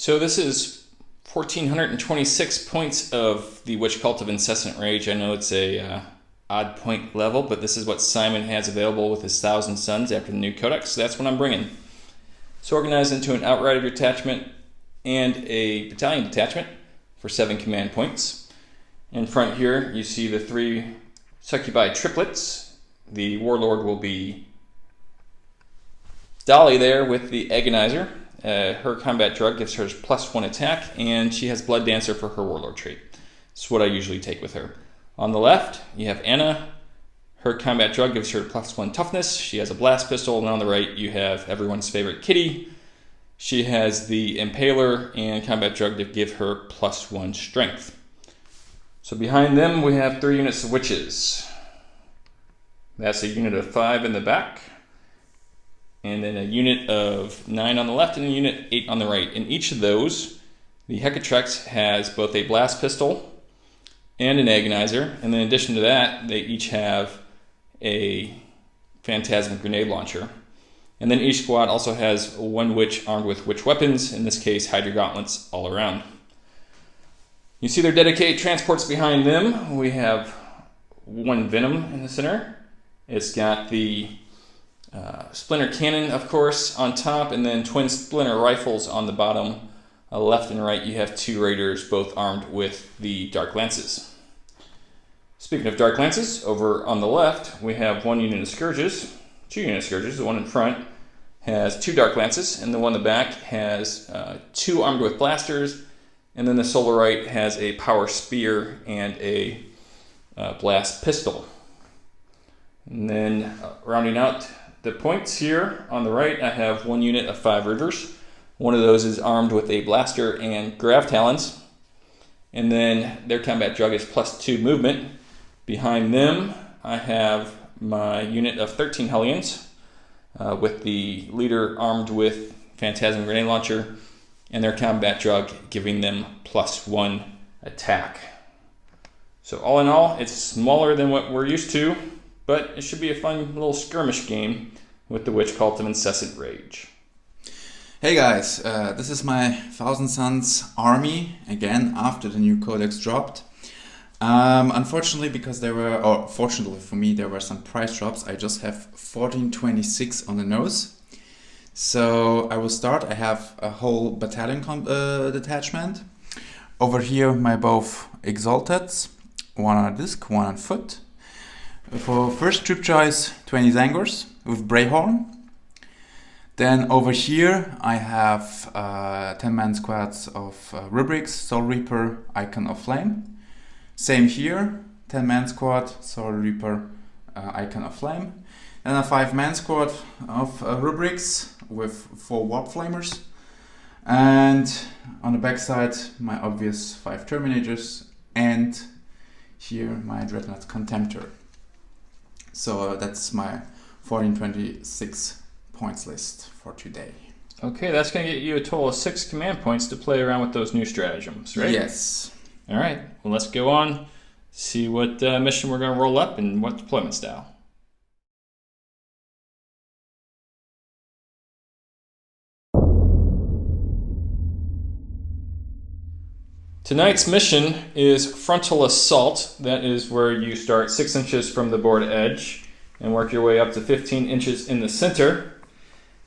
So this is 1,426 points of the Witch Cult of Incessant Rage. I know it's a odd point level, but this is what Simon has available with his 1,000 Suns after the new codex, so that's what I'm bringing. It's organized into an Outrider detachment and a battalion detachment for 7 command points. In front here, you see the 3 Succubi triplets. The Warlord will be Dolly there with the Agonizer. Her combat drug gives her +1 attack, and she has Blood Dancer for her Warlord trait. That's what I usually take with her. On the left, you have Anna. Her combat drug gives her +1 toughness. She has a blast pistol, and on the right, you have everyone's favorite Kitty. She has the Impaler and combat drug to give her +1 strength. So behind them, we have 3 units of witches. That's a unit of 5 in the back, and then a unit of 9 on the left and a unit 8 on the right. In each of those, the Hecatrex has both a blast pistol and an Agonizer, and then in addition to that, they each have a Phantasm grenade launcher. And then each squad also has 1 witch armed with witch weapons, in this case Hydra gauntlets all around. You see their dedicated transports behind them. We have 1 Venom in the center. It's got the Splinter Cannon, of course, on top, and then twin Splinter rifles on the bottom. Left and right, you have 2 Raiders, both armed with the Dark Lances. Speaking of Dark Lances, over on the left, we have 1 unit of Scourges, 2 unit of Scourges. The one in front has 2 Dark Lances, and the one in the back has 2 armed with blasters, and then the Solarite has a Power Spear and a Blast Pistol. And then rounding out the points here on the right, I have 1 unit of 5 Rivers. One of those is armed with a blaster and Grav Talons. And then their combat drug is +2 movement. Behind them, I have my unit of 13 Hellions, with the leader armed with Phantasm grenade launcher, and their combat drug giving them +1 attack. So all in all, it's smaller than what we're used to, but it should be a fun little skirmish game with the Witch Cult of Incessant Rage. Hey guys, this is my 1,000 Suns army, again, after the new codex dropped. Unfortunately, because there were, or fortunately for me, there were some price drops, I just have 1426 on the nose. So I will start. I have a whole battalion detachment. Over here, my both Exalteds, 1 on a disc, 1 on foot. For first troop choice, 20 Zangors with Brayhorn. Then over here I have 10-man squads of Rubrics, Soul Reaper, Icon of Flame. Same here, 10-man squad, Soul Reaper, Icon of Flame. Then a 5-man squad of Rubrics with 4 Warp Flamers. And on the backside, my obvious 5 Terminators, and here my Dreadnought Contemptor. So that's my 1426 points list for today. Okay, that's going to get you a total of 6 command points to play around with those new stratagems, right? Yes. All right, well, let's go on, see what mission we're going to roll up and what deployment style. Tonight's mission is Frontal Assault. That is where you start 6 inches from the board edge and work your way up to 15 inches in the center.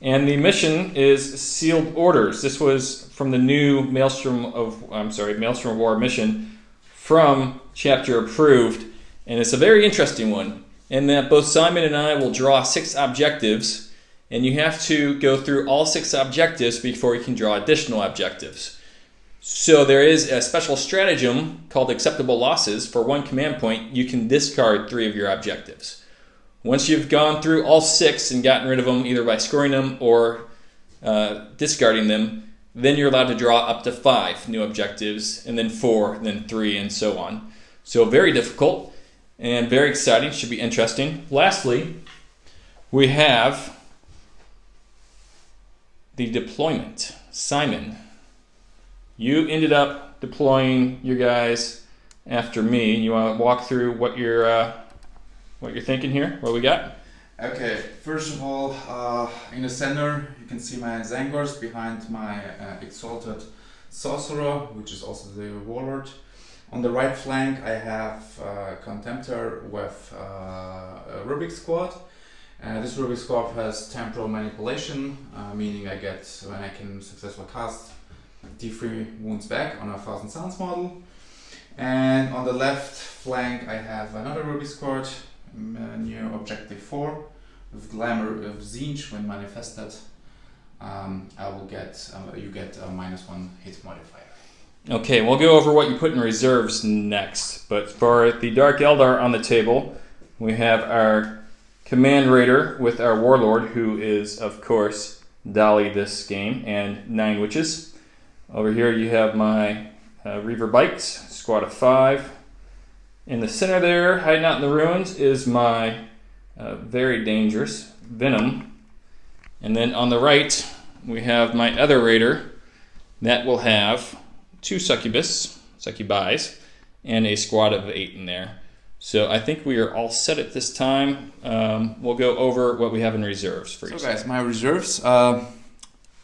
And the mission is Sealed Orders. This was from the new Maelstrom of War mission from Chapter Approved. And it's a very interesting one in that both Simon and I will draw 6 objectives, and you have to go through all 6 objectives before you can draw additional objectives. So there is a special stratagem called Acceptable Losses. For 1 command point, you can discard 3 of your objectives. Once you've gone through all 6 and gotten rid of them, either by scoring them or discarding them, then you're allowed to draw up to 5 new objectives, and then 4, then 3, and so on. So very difficult and very exciting. Should be interesting. Lastly, we have the deployment. Simon, you ended up deploying your guys after me. You want to walk through what you're thinking here? What we got? Okay, first of all, in the center you can see my Zangors behind my Exalted Sorcerer, which is also the Warlord. On the right flank, I have Contemptor with a Rubik Squad. This Rubik Squad has temporal manipulation, meaning I get, when I can successfully cast, D3 wounds back on a 1000 Suns model. And on the left flank, I have another Rubik Squad near Objective 4 with Glamour of Zinj. When manifested, I will get you get a -1 hit modifier. Okay, we'll go over what you put in reserves next. But for the Dark Eldar on the table, we have our Command Raider with our Warlord, who is, of course, Dali this game, and 9 Witches. Over here you have my Reaver Bikes, squad of 5. In the center there, hiding out in the ruins, is my very dangerous Venom. And then on the right, we have my other Raider that will have 2 Succubi, and a squad of 8 in there. So I think we are all set at this time. We'll go over what we have in reserves for each. So guys, my reserves, the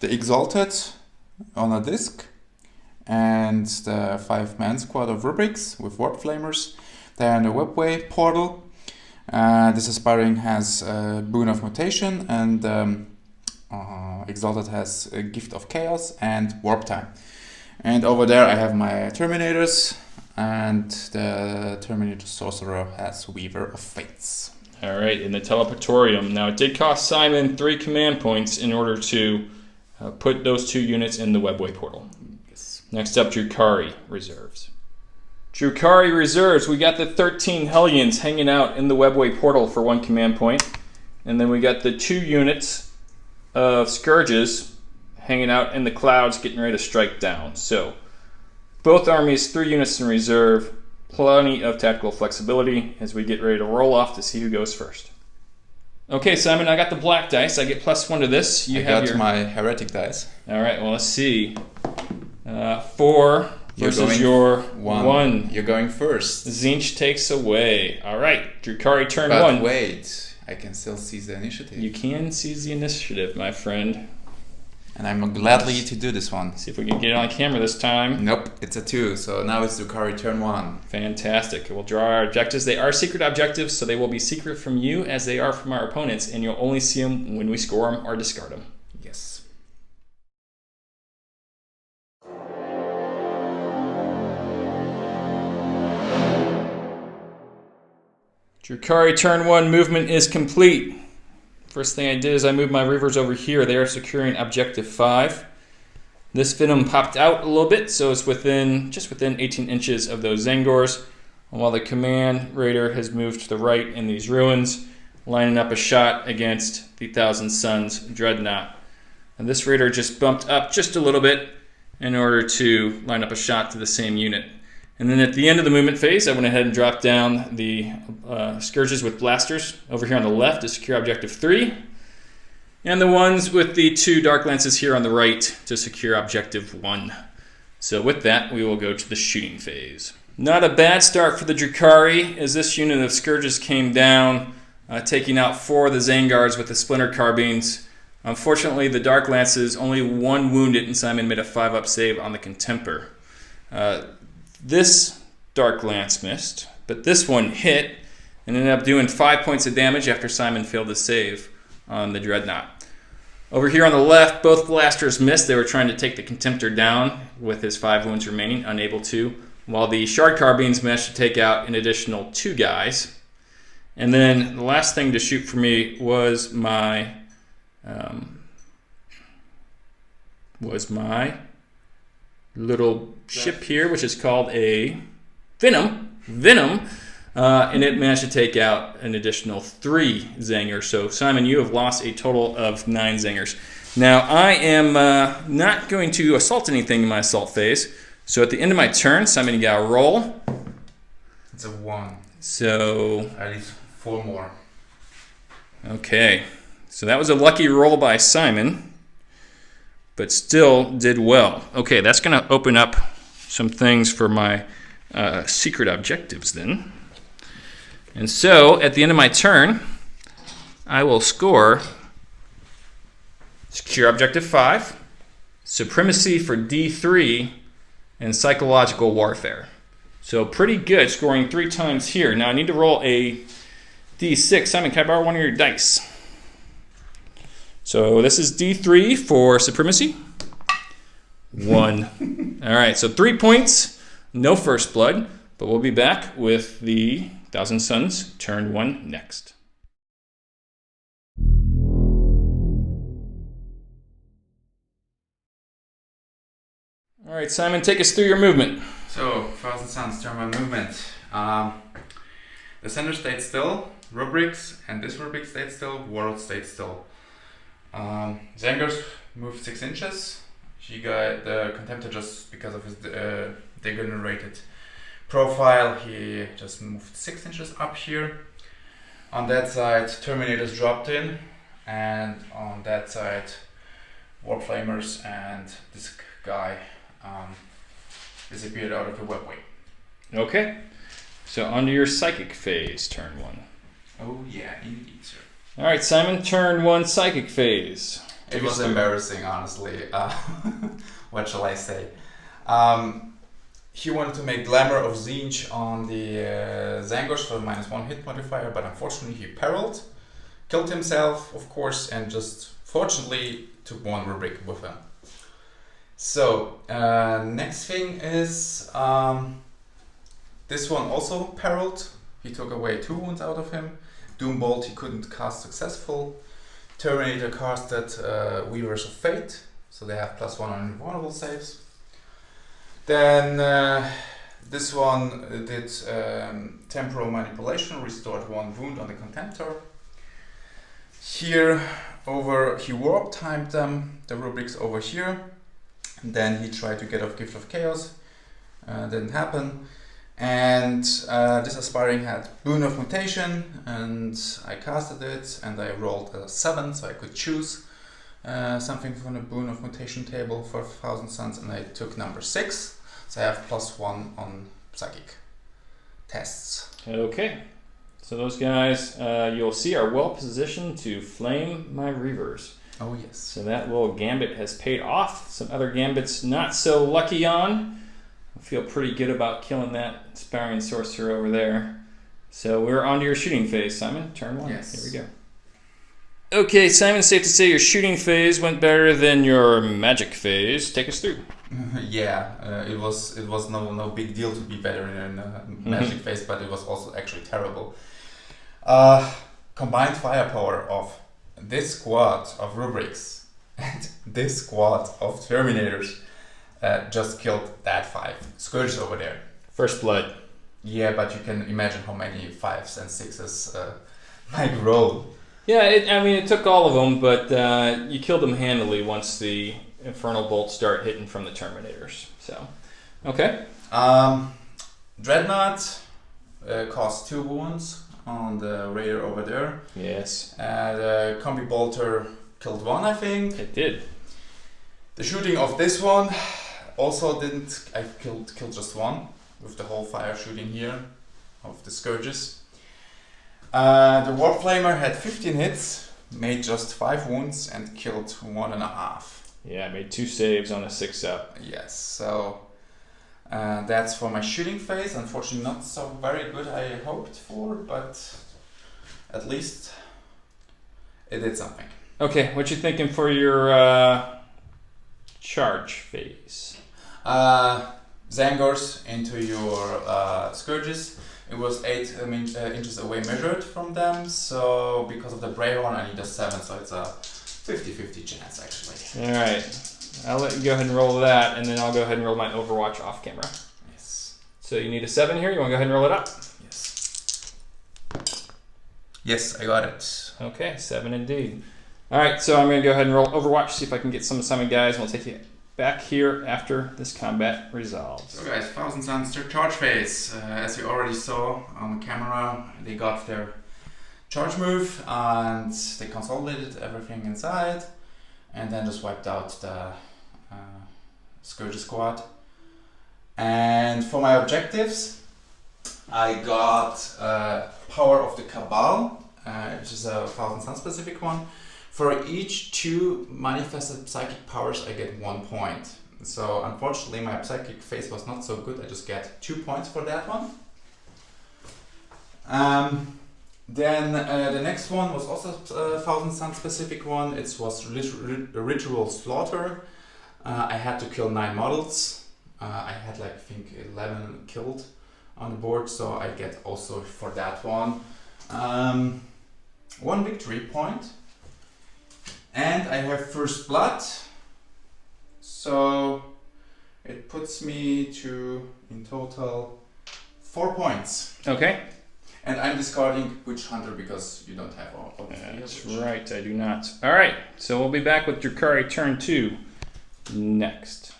Exalted on a disc, and the 5-man squad of Rubrics with Warp Flamers. They're in the Webway portal. This Aspiring has a Boon of Mutation, and Exalted has a Gift of Chaos and Warp Time. And over there I have my Terminators, and the Terminator Sorcerer has Weaver of Fates. All right, in the Teleportorium. Now, it did cost Simon 3 command points in order to put those 2 units in the Webway portal. Yes. Next up, Drukhari Reserves. Drukhari Reserves, we got the 13 Hellions hanging out in the Webway portal for 1 command point. And then we got the 2 units of Scourges hanging out in the clouds, getting ready to strike down. So, both armies, 3 units in reserve, plenty of tactical flexibility as we get ready to roll off to see who goes first. Okay, Simon, I got the black dice. I get +1 to this. You have got my heretic dice. All right, well, let's see. 4 versus your 1. You're going first. Zinch takes away. All right, Drukhari turn but 1. But wait, I can still seize the initiative. You can seize the initiative, my friend. And I'm gladly to do this one. See if we can get it on camera this time. Nope, it's a 2, so now it's Drukhari turn 1. Fantastic. We'll draw our objectives. They are secret objectives, so they will be secret from you as they are from our opponents, and you'll only see them when we score them or discard them. Yes. Drukhari turn 1 movement is complete. First thing I did is I moved my Reavers over here. They are securing objective 5. This Venom popped out a little bit, so it's just within 18 inches of those Zangors. While the Command Raider has moved to the right in these ruins, lining up a shot against the Thousand Suns Dreadnought. And this Raider just bumped up just a little bit in order to line up a shot to the same unit. And then at the end of the movement phase, I went ahead and dropped down the Scourges with Blasters over here on the left to secure objective 3. And the ones with the 2 Dark Lances here on the right to secure objective 1. So with that, we will go to the shooting phase. Not a bad start for the Drukhari, as this unit of Scourges came down, taking out 4 of the Zangards with the Splinter Carbines. Unfortunately, the Dark Lances, only 1 wounded, and Simon made a 5-up save on the Contemptor. This Dark Lance missed, but this one hit and ended up doing 5 points of damage after Simon failed to save on the Dreadnought. Over here on the left, both blasters missed. They were trying to take the Contemptor down with his 5 wounds remaining, unable to, while the Shard Carbines managed to take out an additional 2 guys. And then the last thing to shoot for me was my little ship here, which is called a Venom, and it managed to take out an additional 3 Zangers. So, Simon, you have lost a total of 9 Zangers. Now, I am not going to assault anything in my assault phase. So, at the end of my turn, Simon, you got to roll. It's a 1. So, at least 4 more. Okay. So, that was a lucky roll by Simon, but still did well. Okay, that's going to open up some things for my secret objectives then. And so, at the end of my turn, I will score secure objective 5, Supremacy for D3, and Psychological Warfare. So pretty good, scoring 3 times here. Now I need to roll a D6. Simon, can I borrow one of your dice? So this is D3 for Supremacy. 1. All right, so 3 points, no first blood, but we'll be back with the Thousand Suns turn 1 next. All right, Simon, take us through your movement. So, Thousand Suns, turn 1 movement. The center stayed still, rubrics, and this rubric stayed still, world stayed still. Zangers moved 6 inches. She got the Contemptor just because of his degenerated profile. He just moved 6 inches up here. On that side, Terminators dropped in, and on that side, Warflamers and this guy disappeared out of the webway. Okay, so onto your Psychic phase, turn 1. Oh yeah, indeed, sir. All right, Simon, turn 1 Psychic phase. It was embarrassing, honestly. What shall I say? He wanted to make Glamour of Zinj on the Zangors for -1 hit modifier, but unfortunately he perilled, killed himself, of course, and just fortunately took 1 rubric with him. So, next thing is this one also perilled. He took away 2 wounds out of him. Doombolt he couldn't cast successful. Terminator casted Weavers of Fate, so they have +1 on invulnerable saves. Then this one did Temporal Manipulation, restored 1 wound on the Contemptor. Here over, he warp timed them, the rubrics over here. And then he tried to get off Gift of Chaos, didn't happen. And this Aspiring had Boon of Mutation, and I casted it, and I rolled a 7, so I could choose something from the Boon of Mutation table for Thousand Suns, and I took number 6, so I have +1 on Psychic tests. Okay, so those guys you'll see are well positioned to flame my Reavers. Oh yes. So that little gambit has paid off. Some other gambits not so lucky on. I feel pretty good about killing that Aspiring Sorcerer over there. So we're on to your shooting phase, Simon. Turn 1. Yes. Here we go. Okay, Simon, safe to say your shooting phase went better than your magic phase. Take us through. Yeah, it was no big deal to be better in magic phase, but it was also actually terrible. Combined firepower of this squad of rubrics and this squad of Terminators just killed that 5 Scourges over there. First blood. Yeah, but you can imagine how many 5s and 6s might roll. Yeah, it took all of them, but you killed them handily once the Infernal Bolts start hitting from the Terminators. So, okay. Dreadnought caused 2 wounds on the Raider over there. Yes. And Combi Bolter killed 1, I think. It did. The shooting of this one also didn't. I killed just 1 with the whole fire shooting here of the Scourges. The Warflamer had 15 hits, made just 5 wounds, and killed 1.5. Yeah, I made 2 saves on a 6-up. Yes, so that's for my shooting phase. Unfortunately, not so very good I hoped for, but at least it did something. Okay, what you thinking for your charge phase? Zangors into your Scourges. It was 8 inches away measured from them, so because of the Brayhorn I need a 7, so it's a 50-50 chance actually. Alright, I'll let you go ahead and roll that, and then I'll go ahead and roll my Overwatch off camera. Yes. So you need a 7 here, you want to go ahead and roll it up? Yes. Yes, I got it. Okay, 7 indeed. Alright, so I'm going to go ahead and roll Overwatch, see if I can get some Summon guys, and we'll take you back here after this combat resolves. So guys, Thousand Suns, their charge phase. As you already saw on camera, they got their charge move and they consolidated everything inside and then just wiped out the Scourge squad. And for my objectives, I got Power of the Cabal, which is a Thousand Suns specific one. For each 2 manifested psychic powers, I get 1 point. So unfortunately, my psychic phase was not so good. I just get 2 points for that one. Then the next one was also a Thousand Sun specific one. It was Ritual Slaughter. I had to kill 9 models. I had like, I think 11 killed on the board, so I get also for that one 1 victory point. And I have First Blood, so it puts me to, in total, 4 points. Okay. And I'm discarding Witch Hunter because you don't have all of them. That's right, I do not. All right, so we'll be back with Drukhari turn 2 next.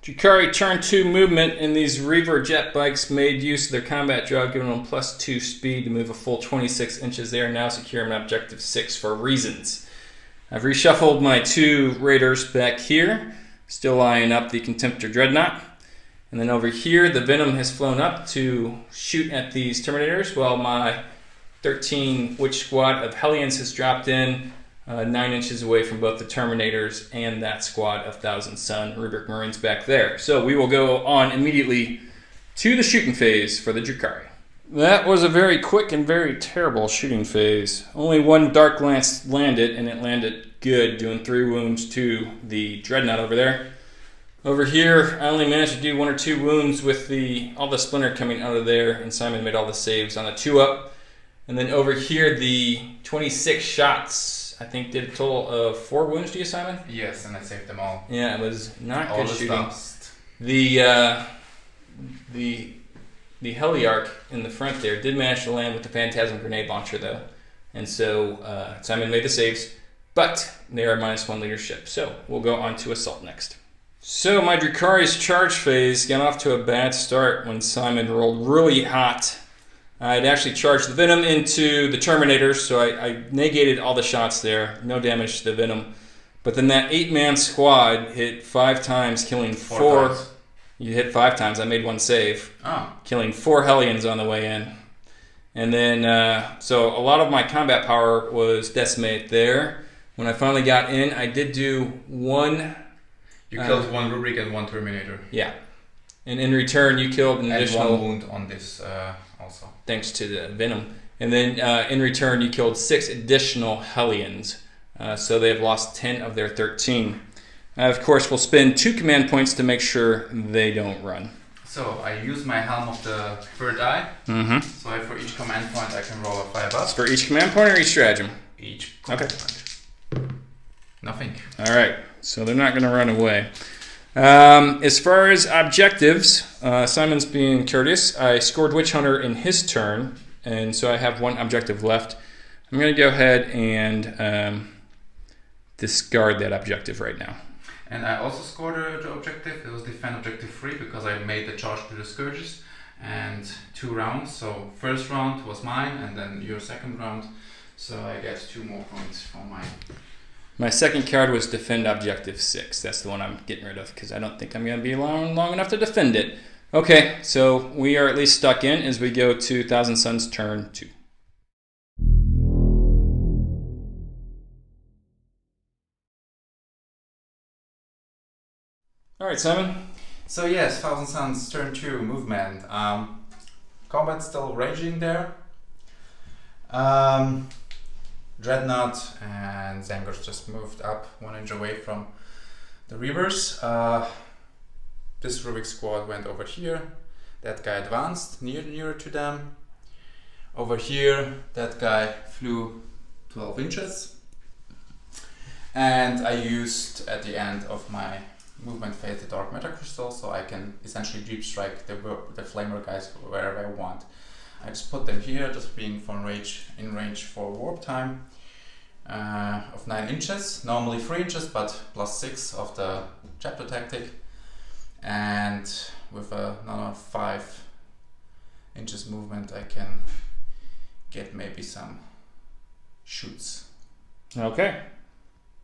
Drukhari turn 2 movement, and these Reaver jet bikes made use of their combat drug, giving them +2 speed to move a full 26 inches. They are now secure in objective 6 for reasons. I've reshuffled my 2 raiders back here, still lining up the Contemptor Dreadnought. And then over here, the Venom has flown up to shoot at these Terminators, while my 13 Witch Squad of Hellions has dropped in 9 inches away from both the Terminators and that squad of Thousand Sun Rubric Marines back there. So we will go on immediately to the shooting phase for the Drukhari. That was a very quick and very terrible shooting phase. Only 1 Dark Lance landed, and it landed good, doing 3 wounds to the Dreadnought over there. Over here, I only managed to do 1 or 2 wounds with all the splinter coming out of there, and Simon made all the saves on the 2-up. And then over here, the 26 shots, I think, did a total of 4 wounds to you, Simon? Yes, and I saved them all. Yeah, it was not good shooting. Lost. The Heliarch in the front there did manage to land with the Phantasm Grenade Launcher, though. And so Simon made the saves, but they are -1 leadership. So we'll go on to Assault next. So my Drukhari's charge phase got off to a bad start when Simon rolled really hot. I'd actually charged the Venom into the Terminators, so I negated all the shots there. No damage to the Venom. But then that 8-man squad hit 5 times, killing 4 times. You hit 5 times. I made 1 save. Oh. Killing 4 Hellions on the way in. And then, so a lot of my combat power was decimated there. When I finally got in, I did do 1... You killed 1 Rubric and 1 Terminator. Yeah. And in return, you killed an additional... And 1 wound on this also. Thanks to the Venom. And then in return, you killed 6 additional Hellions. So they have lost 10 of their 13. Of course, we'll spend 2 command points to make sure they don't run. So I use my Helm of the Third Eye. Mm-hmm. So for each command point, I can roll a 5-up. For each command point or each stratagem? Each command point. Nothing. All right. So they're not going to run away. As far as objectives, Simon's being courteous. I scored Witch Hunter in his turn, and so I have 1 objective left. I'm going to go ahead and discard that objective right now. And I also scored the objective. It was defend objective 3 because I made the charge to the Scourges and 2 rounds. So first round was mine, and then your second round. So I get 2 more points for mine. My second card was defend objective 6. That's the one I'm getting rid of because I don't think I'm going to be long enough to defend it. Okay, so we are at least stuck in as we go to Thousand Sun's turn 2. All right, Simon. So yes, Thousand Suns turn 2 movement. Combat still raging there. Dreadnought and Zangors just moved up 1 inch away from the Reavers. This Rubik squad went over here. That guy advanced nearer to them. Over here, that guy flew 12 inches. And I used at the end of my movement phase the Dark Matter Crystal, so I can essentially deep strike the Flamer guys wherever I want. I just put them here, just being in range for warp time of 9 inches, normally 3 inches, but +6 of the chapter tactic, and with another 5 inches movement, I can get maybe some shoots. Okay.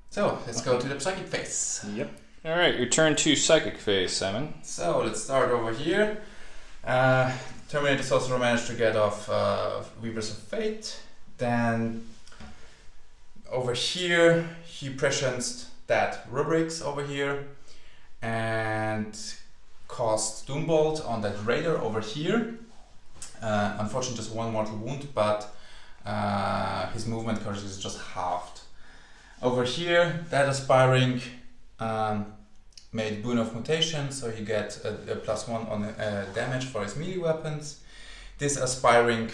So let's go to the psychic phase. Yep. All right, your turn 2 psychic phase, Simon. So let's start over here. Terminator Sorcerer managed to get off Weavers of Fate. Then over here he prescienced that rubrics over here and cast Doombolt on that Raider over here. Unfortunately just 1 mortal wound, but his movement course is just halved. Over here, that Aspiring made Boon of Mutation, so you get a +1 on damage for his melee weapons. This Aspiring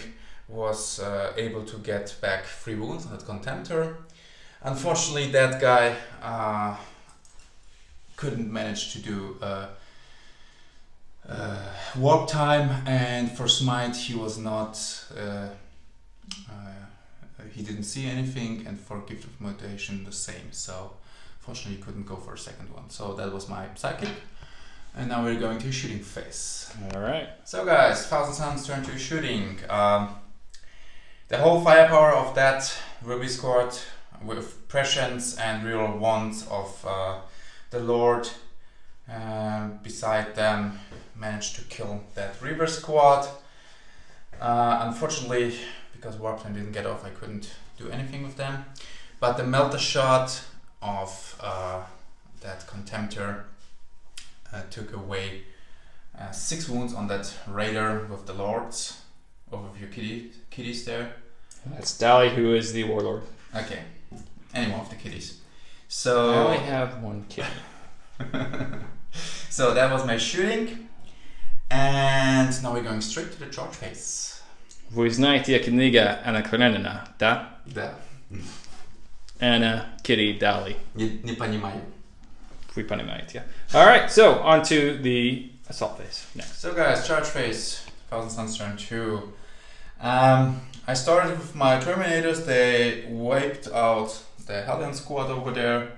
was able to get back 3 wounds on that Contemptor. Unfortunately, that guy couldn't manage to do warp time, and for Smite he was not. He didn't see anything, and for Gift of Mutation the same. So, fortunately, he couldn't go for a second one. So that was my Psychic, and now we're going to shooting phase. All right. So, guys, Thousand Suns turn to shooting. The whole firepower of that Ruby squad with prescience and real wands of the Lord beside them managed to kill that Reaver squad. Unfortunately, because Warp Time didn't get off, I couldn't do anything with them. But the Melter Shot of that Contemptor took away 6 wounds on that Raider with the Lords. Overview kitties there. That's Dali, who is the Warlord. Okay, any one of the kitties. So I only have 1 kitty. So that was my shooting, and now we're going straight to the charge phase. Voi знаете книга Анна Каренина, да? Да. Anna, Kitty, Dali. Не понимаю. Вы понимаете. All right, so on to the assault phase next. So guys, charge phase, Thousand Suns turn 2. I started with my Terminators. They wiped out the Hellion squad over there.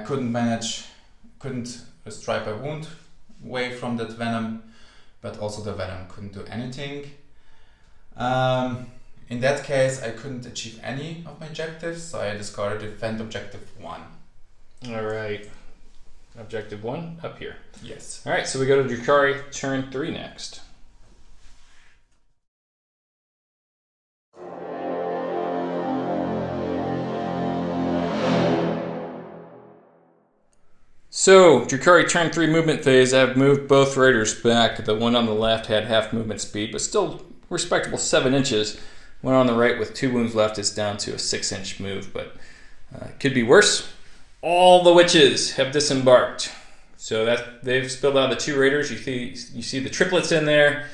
Couldn't stripe a wound away from that Venom, but also the Venom couldn't do anything. In that case, I couldn't achieve any of my objectives, so I discarded Defend Objective 1. All right, Objective 1 up here. Yes. All right, so we go to Drukhari turn 3 next. So, Drukhari turn 3 movement phase, I've moved both Raiders back. The one on the left had half movement speed, but still respectable 7 inches. One on the right with 2 wounds left is down to a 6-inch move, but it could be worse. All the witches have disembarked. So that they've spilled out the 2 Raiders. You see the triplets in there.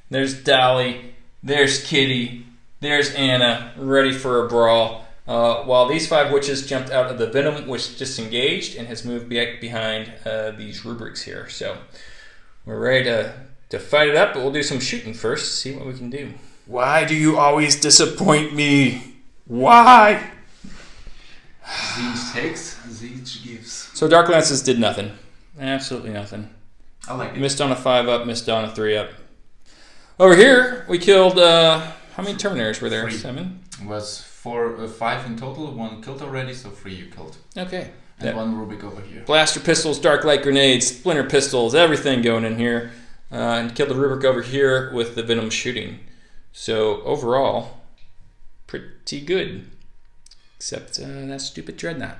There's Dali, there's Kitty, there's Anna, ready for a brawl. While these 5 witches jumped out of the Venom, which disengaged and has moved back behind these rubrics here. So we're ready to fight it up, but we'll do some shooting first, see what we can do. Why do you always disappoint me? Why? Siege takes, Siege gives. So Dark Lances did nothing. Absolutely nothing. I like it. Missed on a 5-up, missed on a 3-up. Over here, we killed, how many Terminators were there, 3. Simon? It was 5 in total, 1 killed already, so 3 you killed. Okay. And Yep. 1 Rubik over here. Blaster pistols, dark light grenades, splinter pistols, everything going in here. And killed the rubric over here with the Venom shooting. So overall, pretty good. Except that stupid Dreadnought.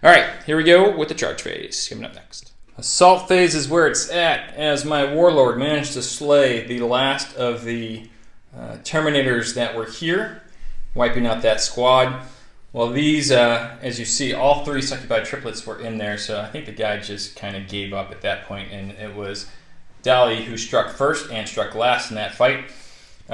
Alright, here we go with the charge phase. Coming up next. Assault phase is where it's at, as my Warlord managed to slay the last of the Terminators that were here, wiping out that squad. Well, these, as you see, all 3 Succubi triplets were in there, so I think the guy just kind of gave up at that point, and it was Dali who struck first and struck last in that fight.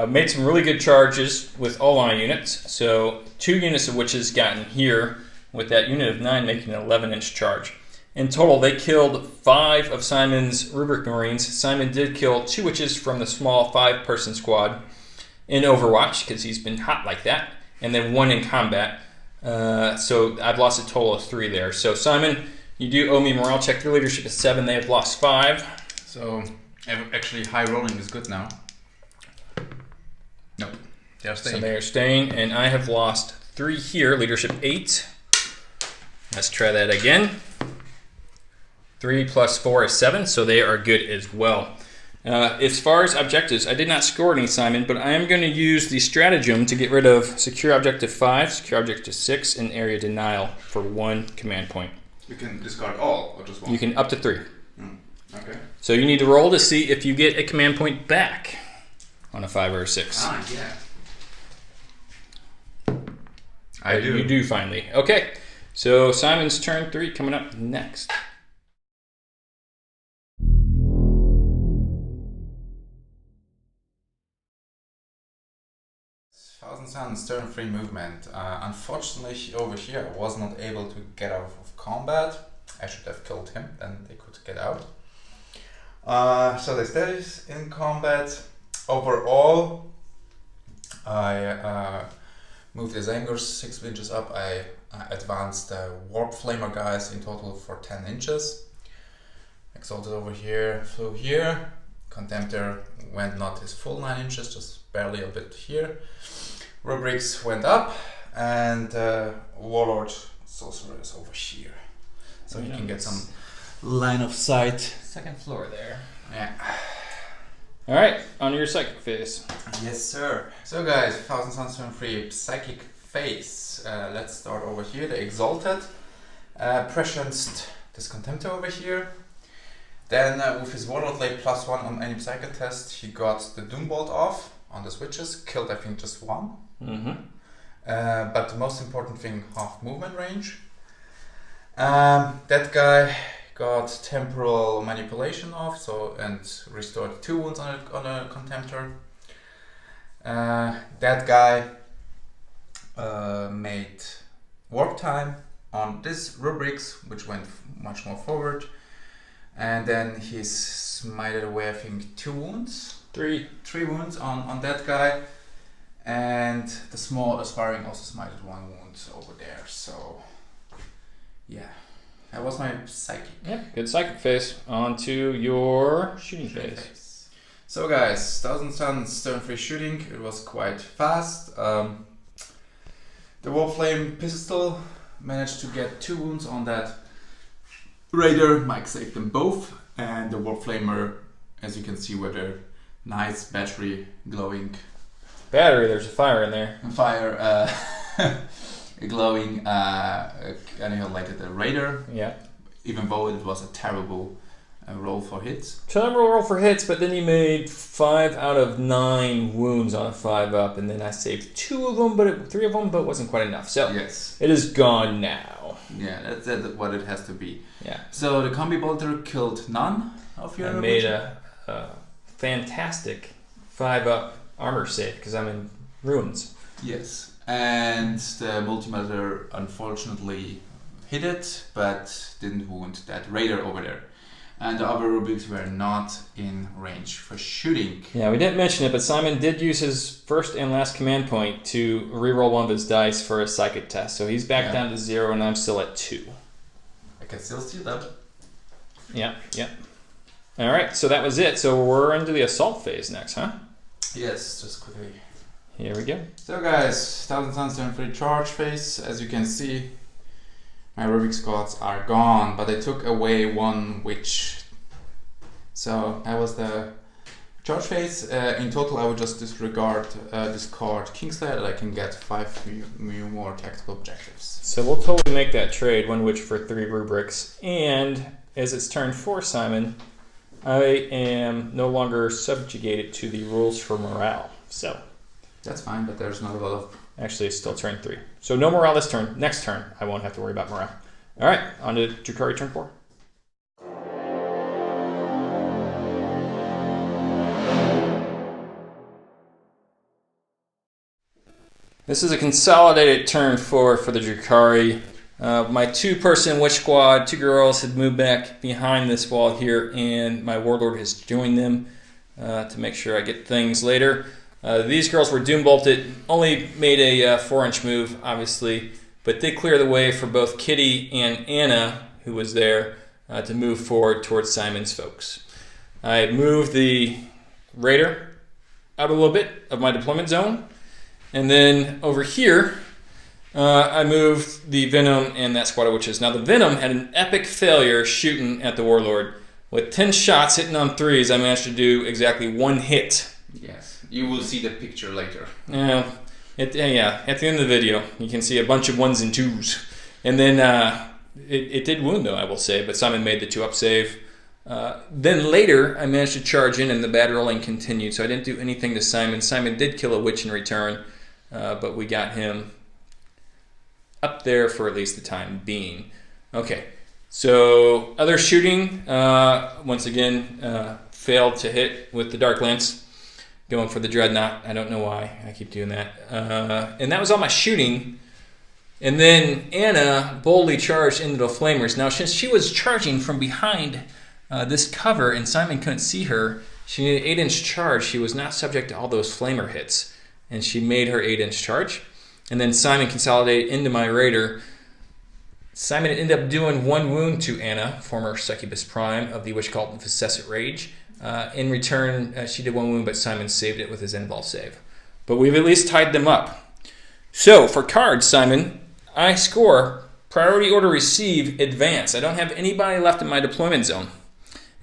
Made some really good charges with all my units, so 2 units of witches got in here, with that unit of 9 making an 11-inch charge. In total, they killed 5 of Simon's Rubric Marines. Simon did kill 2 witches from the small 5-person squad in Overwatch, because he's been hot like that, and then 1 in combat. So I've lost a total of 3 there. So Simon, you do owe me morale check. Your leadership is 7. They have lost 5. So actually high rolling is good now. Nope. They're staying. So they are staying, and I have lost 3 here. Leadership 8. Let's try that again. 3 plus 4 is 7, so they are good as well. As far as objectives, I did not score any, Simon, but I am going to use the stratagem to get rid of Secure Objective 5, Secure Objective 6, and Area Denial for 1 command point. You can discard all or just one? You can up to 3. Okay. So you need to roll to see if you get a command point back on a 5 or a 6. Ah, yeah. I do. You do finally. Okay, so Simon's turn 3 coming up next. Thousand Suns turn 3 movement. Unfortunately, over here I was not able to get out of combat. I should have killed him, then they could get out. So they stay in combat. Overall, I moved his angers 6 inches up. I advanced the Warp Flamer guys in total for 10 inches. Exalted over here, flew here. Contemptor went not his full 9 inches, just barely a bit here. Rubrics went up, and Warlord Sorcerer is over here. So you can get some line of sight. Second floor there. Yeah. Alright, on to your psychic phase. Yes, sir. So guys, Thousand Suns turn 3 psychic phase. Let's start over here. The Exalted prescienced this Contemptor over here. Then with his Warlord Lay +1 on any psychic test, he got the Doombolt off on the switches, killed I think just 1. But the most important thing, half movement range. That guy got temporal manipulation off, so and restored 2 wounds on a Contemptor. That guy made warp time on this rubrics, which went much more forward, and then he smited away I think 2 wounds. 3 wounds on that guy, and the small aspiring also smited 1 wound over there. So yeah, that was my psychic. Yep, good psychic phase. On to your shooting phase. So guys, Thousand Suns turn 3 shooting. It was quite fast. The Warflame pistol managed to get 2 wounds on that Raider. Mike saved them both, and the Warflamer, as you can see, with their nice battery glowing. Battery, there's a fire in there. Fire glowing annihilated the Raider. Yeah. Even though it was a terrible roll for hits. Terrible roll for hits, but then you made 5 out of 9 wounds on a 5-up, and then I saved 2 of them, 3 of them, but it wasn't quite enough. So yes, it is gone now. Yeah, that's what it has to be. Yeah. So the combi bolter killed none of your. I made a fantastic 5-up armor save because I'm in ruins. Yes, and the multimeter unfortunately hit it, but didn't wound that Raider over there. And the other rubrics were not in range for shooting. Yeah, we didn't mention it, but Simon did use his first and last command point to reroll 1 of his dice for a psychic test. So he's back down to 0, and I'm still at 2. I can still see that. Yeah. All right, so that was it. So we're into the assault phase next, huh? Yes, just quickly. Here we go. So guys, Thousand Suns turn 3 charge phase. As you can see, my Rubik's gods are gone, but I took away 1 witch. So that was the charge phase. In total, I would just discard Kingslayer, that I can get 5 more tactical objectives. So we'll totally make that trade, 1 witch for 3 rubrics. And as it's turn 4, Simon, I am no longer subjugated to the rules for morale. So that's fine, but there's not a lot of. Actually, it's still turn 3. So no morale this turn. Next turn, I won't have to worry about morale. All right, on to Drukhari turn 4. This is a consolidated turn 4 for the Drukhari. My 2-person witch squad, 2 girls, had moved back behind this wall here, and my warlord has joined them to make sure I get things later. These girls were doom bolted, only made a 4-inch move, obviously, but they clear the way for both Kitty and Anna, who was there, to move forward towards Simon's folks. I moved the Raider out a little bit of my deployment zone, and then over here, I moved the Venom and that squad of witches. Now the Venom had an epic failure shooting at the Warlord. With 10 shots hitting on 3s, I managed to do exactly 1 hit. Yes, you will see the picture later. Yeah, at the end of the video, you can see a bunch of 1s and 2s. And then it did wound though, I will say, but Simon made the 2-up save. Then later, I managed to charge in and the bad rolling continued, so I didn't do anything to Simon. Simon did kill a witch in return, but we got him up there for at least the time being. Okay, so other shooting, once again, failed to hit with the Dark Lance. Going for the Dreadnought. I don't know why I keep doing that. And that was all my shooting. And then Anna boldly charged into the Flamers. Now, since she was charging from behind this cover and Simon couldn't see her, she needed an 8-inch charge. She was not subject to all those Flamer hits. And she made her 8-inch charge. And then Simon consolidated into my Raider. Simon ended up doing 1 wound to Anna, former Succubus Prime of the Witch Cult Incessant Rage. In return, she did 1 wound, but Simon saved it with his Involve save. But we've at least tied them up. So, for cards, Simon, I score Priority Order Receive Advance. I don't have anybody left in my deployment zone,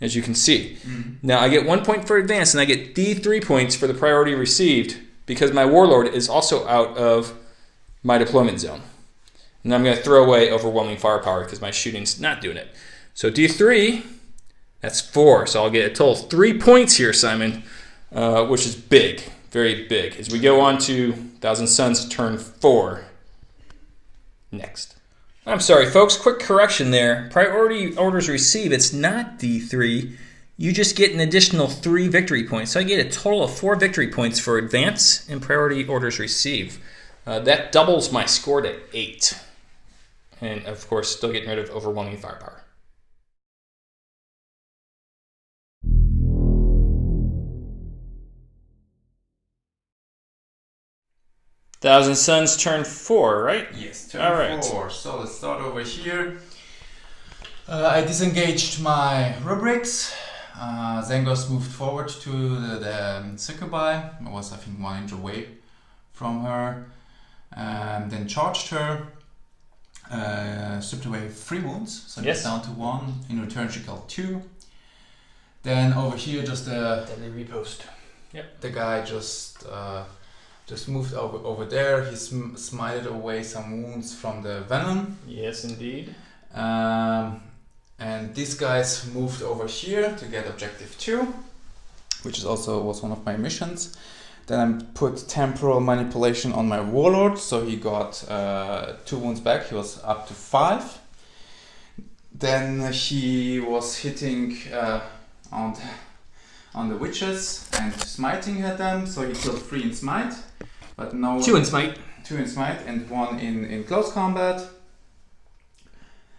as you can see. Now, I get 1 point for Advance, and I get D3 points for the Priority Received, because my Warlord is also out of my deployment zone. And I'm going to throw away Overwhelming Firepower because my shooting's not doing it. So D3, that's 4. So I'll get a total of 3 points here, Simon, which is big, very big. As we go on to Thousand Suns turn 4 next. I'm sorry, folks. Quick correction there. Priority Orders Receive, it's not D3. You just get an additional 3 victory points. So I get a total of 4 victory points for Advance and Priority Orders Receive. That doubles my score to 8. And, of course, still getting rid of Overwhelming Firepower. Thousand Suns turn 4, right? Yes, turn All right. 4. So let's start over here. I disengaged my rubrics. Zengos moved forward to the Succubi. I was, I think, 1 inch away from her. Then charged her. Stripped away 3 wounds, so Yes. it's down to 1. In return, she killed 2. Then over here, just Deadly Repost. the guy just moved over there. He smited away some wounds from the venom. Yes, indeed. And these guys moved over here to get objective 2, which was one of my missions. Then I put temporal manipulation on my Warlord, so he got 2 wounds back. He was up to 5. Then he was hitting on the witches and smiting at them, so he killed 3 in smite, but no 2 in Smite. 2 in smite and 1 in close combat.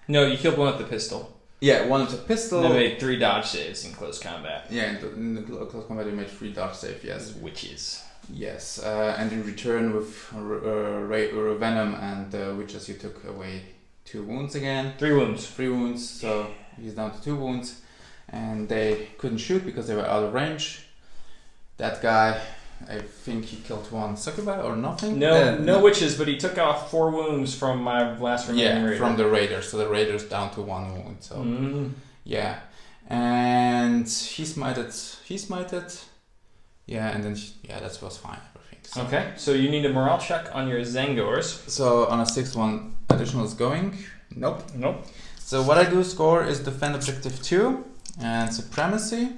No, you killed 1 with the pistol. Yeah, 1 with the pistol. They made 3 dodge saves in close combat. Yeah, in the close combat you made 3 dodge save, yes. Witches. Yes, and in return with Venom and Witches you took away 2 wounds again. 3 wounds. 3 wounds, so he's down to 2 wounds. And they couldn't shoot because they were out of range. That guy, I think he killed 1 Succubi or nothing. No witches, but he took off 4 wounds from my last remaining Raider. From the Raider, so the Raider's down to 1 wound. So yeah, and he smited. Yeah, and then that was fine. Everything. So. Okay, so you need a morale check on your Zangors. So on a 6-1 additional is going. Nope. So what I do score is defend objective 2 and supremacy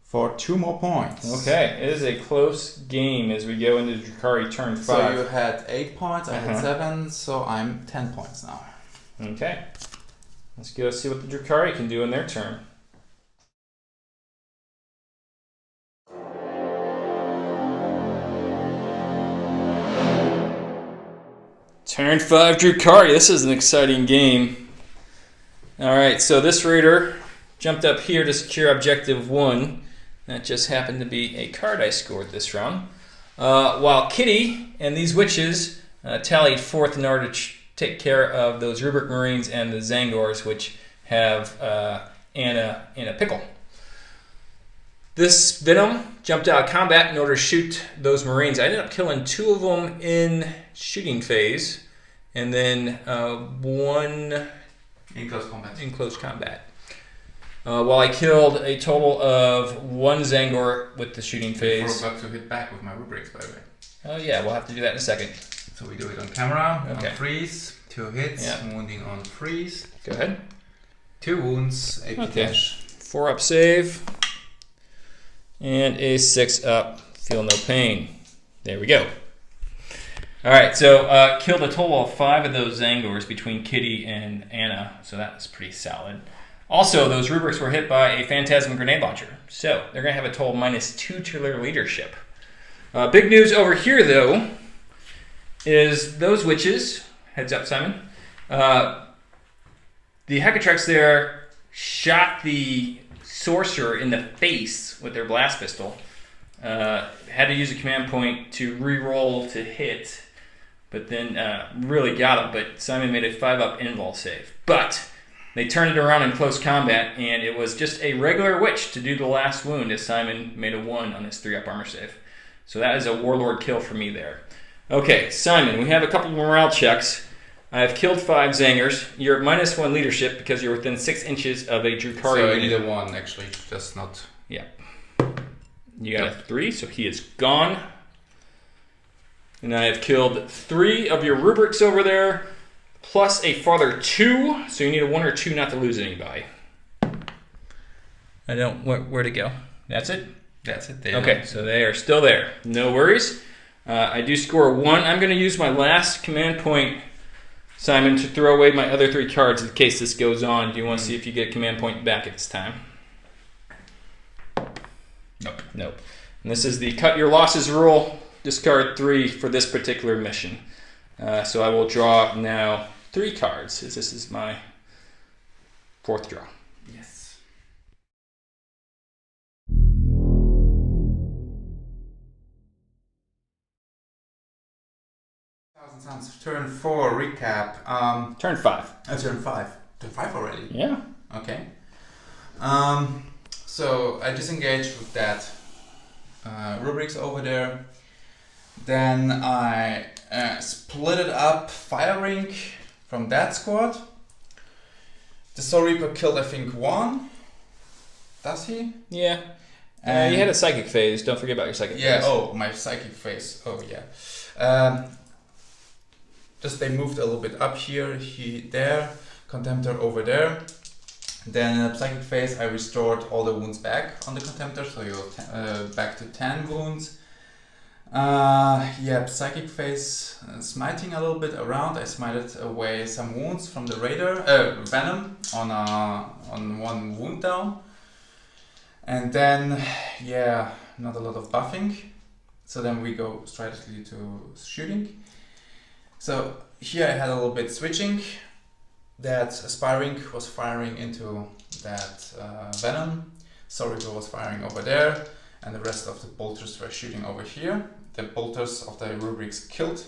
for 2 more points. Okay, it is a close game as we go into Drukhari turn 5. So you had 8 points, I had 7, so I'm 10 points now. Okay, let's go see what the Drukhari can do in their turn. Turn 5 Drukhari. This is an exciting game. Alright, so this Raider jumped up here to secure objective 1. That just happened to be a card I scored this round. While Kitty and these witches tallied 4th in order to take care of those Rubric Marines and the Zangors, which have Anna in a pickle. This Venom jumped out of combat in order to shoot those Marines. I ended up killing 2 of them in shooting phase, and then 1 in close combat. In close combat. While I killed a total of 1 Zangor with the shooting phase. I'm about to hit back with my rubrics, by the way. Oh yeah, we'll have to do that in a second. So we do it on camera, okay. On freeze, 2 hits, wounding on freeze. Go ahead. 2 wounds, 8 dash. 4 up save. And a 6 up, feel no pain. There we go. Alright, so killed a total of 5 of those Zangors between Kitty and Anna, so that was pretty solid. Also, those rubrics were hit by a Phantasm grenade launcher, so they're going to have a total -2 to their leadership. Big news over here, though, is those witches, heads up Simon, the Hecatrix there shot the sorcerer in the face with their blast pistol. Had to use a command point to re-roll to hit, but then really got him. But Simon made a 5-up invul save. But they turned it around in close combat, and it was just a regular witch to do the last wound as Simon made a 1 on his 3-up armor save. So that is a warlord kill for me there. Okay, Simon, we have a couple of morale checks. I have killed 5 Zangers. You're at -1 leadership because you're within 6 inches of a Drukhari. So I need a 1 actually, just not. Yeah. You got a 3, so he is gone. And I have killed 3 of your rubrics over there, plus a farther 2. So you need a 1 or 2 not to lose anybody. I don't. Where to go? That's it. That's it. Okay, so they are still there. No worries. I do score 1. I'm going to use my last command point, Simon, to throw away my other 3 cards in case this goes on. Do you want to see if you get a command point back at this time? Nope. Nope. And this is the cut your losses rule. Discard 3 for this particular mission. So I will draw now 3 cards, as this is my 4th draw. Yes. Sounds turn 4 recap. Turn 5. Turn 5. Turn 5 already? Yeah. Okay. So I disengaged with that rubrics over there. Then I split it up firing from that squad. The Soul Reaper killed, I think, 1. Does he? Yeah. You had a psychic phase. Don't forget about your psychic phase. Yeah, oh, my psychic phase. Oh, yeah. Just they moved a little bit up here, there, Contemptor over there. Then in the psychic phase, I restored all the wounds back on the Contemptor, so you're back to 10 wounds. Yeah, psychic phase, smiting a little bit around. I smited away some wounds from the Raider, Venom on 1 wound down. And then, yeah, not a lot of buffing. So then we go strategically to shooting. So here I had a little bit switching. That Aspiring was firing into that Venom. Soul Reaper was firing over there. And the rest of the bolters were shooting over here. The bolters of the rubrics killed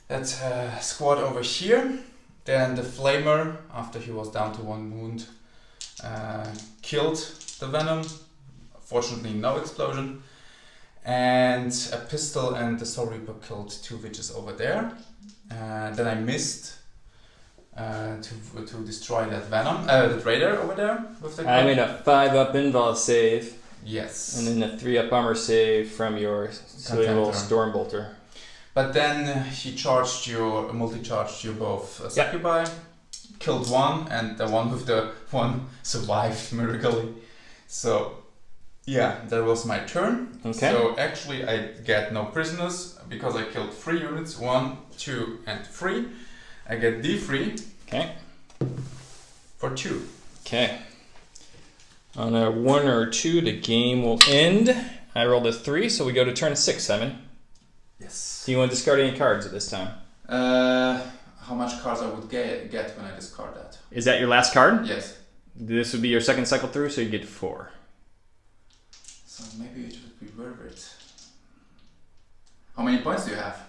that squad over here. Then the Flamer, after he was down to 1 wound, killed the Venom. Fortunately, no explosion. And a pistol and the Soul Reaper killed 2 witches over there. Then I missed to destroy that Venom, that Raider over there with the. I made a 5-up invul save. Yes. And then a 3-up armor save from your silly little Stormbolter. But then he charged you, multi-charged you both Succubi, killed 1, and the one with the 1 survived miraculously. So, yeah, that was my turn. Okay. So actually I get no prisoners because I killed 3 units, 1, 2, and 3. I get D3. Okay. For 2. Okay. On a 1 or 2, the game will end. I rolled a 3, so we go to turn 6, Simon. Yes. Do you want to discard any cards at this time? How much cards I would get when I discard that? Is that your last card? Yes. This would be your second cycle through, so you get 4. So maybe it would be worth it. How many points do you have?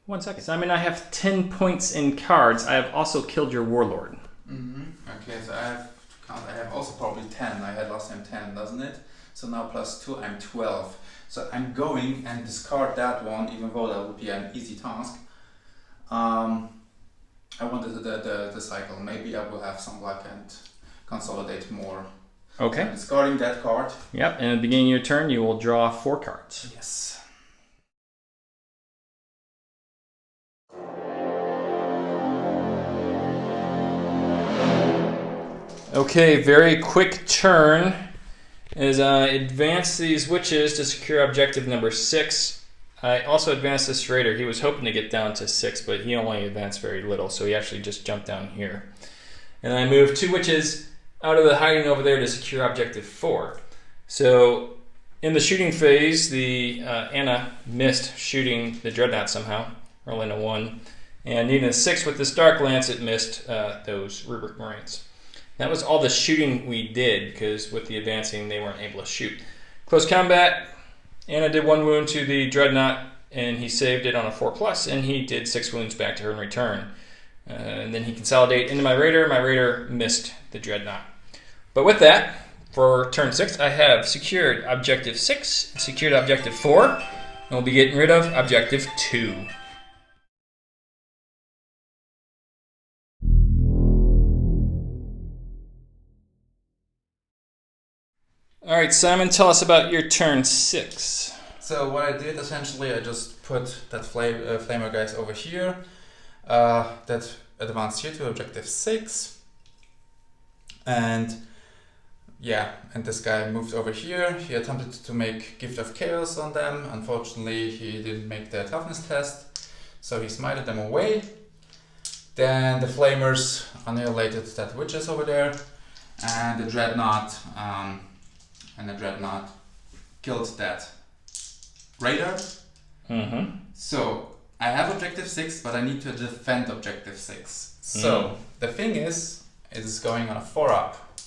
1 second. Simon, I have 10 points in cards. I have also killed your Warlord. Mm-hmm. Okay, so I have to count, I have also probably 10. I had last time 10, doesn't it? So now plus 2, I'm 12. So I'm going and discard that one, even though that would be an easy task. I wanted the cycle. Maybe I will have some luck and consolidate more. Okay. So I'm discarding that card. Yep, and at the beginning of your turn, you will draw 4 cards. Yes. Okay, very quick turn as I advance these witches to secure objective number 6. I also advanced this raider. He was hoping to get down to 6, but he only advanced very little, so he actually just jumped down here. And I moved 2 witches out of the hiding over there to secure objective 4. So in the shooting phase, the Anna missed shooting the Dreadnought somehow, rolling a 1. And needing a 6 with this Dark Lance, it missed those Rubric Marines. That was all the shooting we did, because with the advancing, they weren't able to shoot. Close combat, Anna did 1 wound to the Dreadnought, and he saved it on a 4+, and he did 6 wounds back to her in return. And then he consolidated into my Raider. My Raider missed the Dreadnought. But with that, for turn 6, I have secured Objective 6, secured Objective 4, and we'll be getting rid of Objective 2. All right, Simon, tell us about your turn 6. So what I did, essentially, I just put that flamer guys over here. That advanced here to objective 6. And yeah, and this guy moved over here. He attempted to make Gift of Chaos on them. Unfortunately, he didn't make the toughness test, so he smited them away. Then the flamers annihilated that witches over there, and the dreadnought killed that raider. Mm-hmm. So I have objective 6, but I need to defend objective 6. So the thing is, it is going on a 4-up.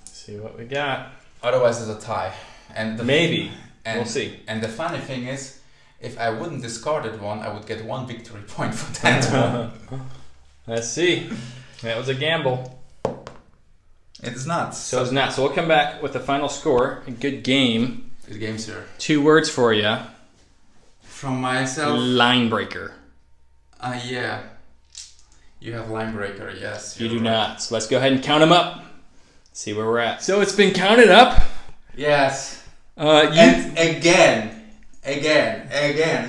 See what we got. Otherwise, it's a tie. And Maybe. And, we'll see. And the funny thing is, if I wouldn't discarded one, I would get 1 victory point for that one. Let's see. That was a gamble. It's not. So it's not. So we'll come back with the final score. A good game. Good game, sir. 2 words for you. From myself. Line breaker. Yeah. You have line breaker, yes. You do not. So let's go ahead and count them up. See where we're at. So it's been counted up. Yes. And again,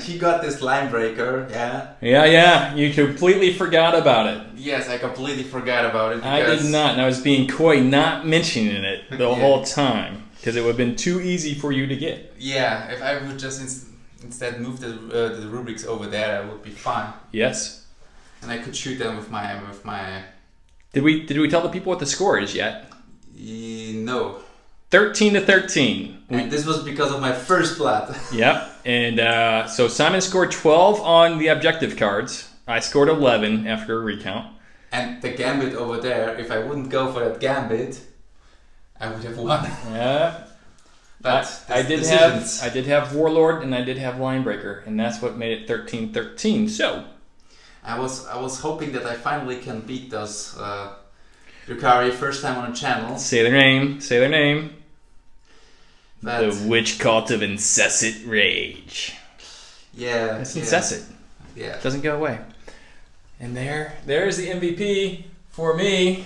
he got this line breaker, yeah? Yeah. You completely forgot about it. Yes, I completely forgot about it. I did not, and I was being coy not mentioning it the Yeah. whole time, because it would have been too easy for you to get. Yeah, if I would just instead move the rubrics over there, I would be fine. Yes. And I could shoot them with my. Did we tell the people what the score is yet? No. 13-13. And this was because of my first blood. Yep. And so Simon scored 12 on the objective cards. I scored 11 after a recount. And the gambit over there, if I wouldn't go for that gambit, I would have won. Yeah. But I did have Warlord and I did have Linebreaker, and that's what made it 13-13. So I was hoping that I finally can beat those Drukhari first time on a channel. Say their name. But The Witch Cult of Incessant Rage. yeah, It's incessant. Yeah. It doesn't go away. And there's the MVP for me.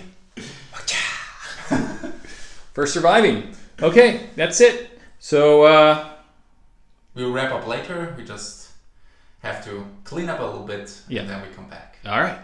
For surviving. Okay, that's it. So we'll wrap up later. We just have to clean up a little bit, Yeah. and then we come back. all right.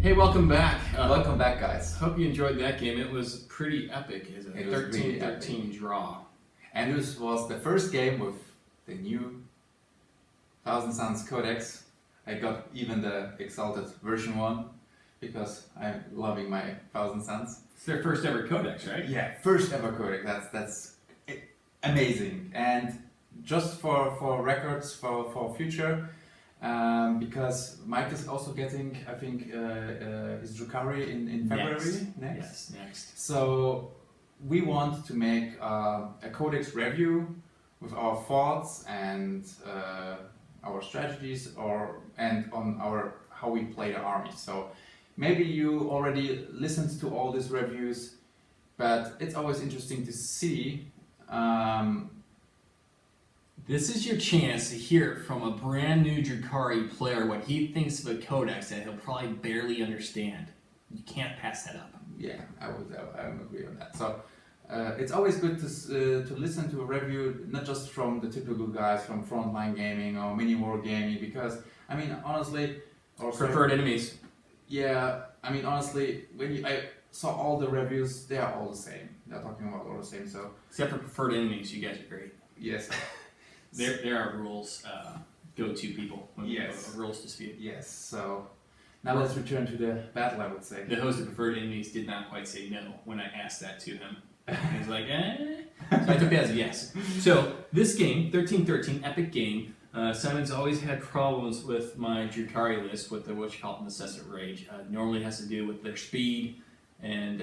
Hey, welcome back. Welcome back, guys. Hope you enjoyed that game. It was pretty epic. It was a It was really 13-13 draw. And this was the first game with the new Thousand Suns Codex. I got even the Exalted version 1 because I'm loving my Thousand Suns. It's their first ever codex, right? Yeah, first ever codex. That's amazing. And just for records for future, because Mike is also getting, I think, his Drukhari in February next. Yes, next. So we want to make a codex review with our thoughts and our strategies, and on our how we play the army. So maybe you already listened to all these reviews, but it's always interesting to see. This is your chance to hear from a brand new Drukhari player what he thinks of a codex that he'll probably barely understand. You can't pass that up. Yeah, I would agree on that. So it's always good to listen to a review, not just from the typical guys from Frontline Gaming or Mini War Gaming, because I mean honestly, Preferred enemies. Yeah, I mean honestly, I saw all the reviews, they are all the same. They're talking about all the same. So Except for preferred enemies, you guys are great. yes. There are rules go-to people when Yes. a rules dispute. Yes, so now let's return to the battle, I would say. The host of preferred enemies did not quite say no when I asked that to him. He was like, eh. So I took that as a yes. So this game, 1313, epic game. Simon's always had problems with my Drukhari list with the what you call it Incessant Rage. Normally it has to do with their speed and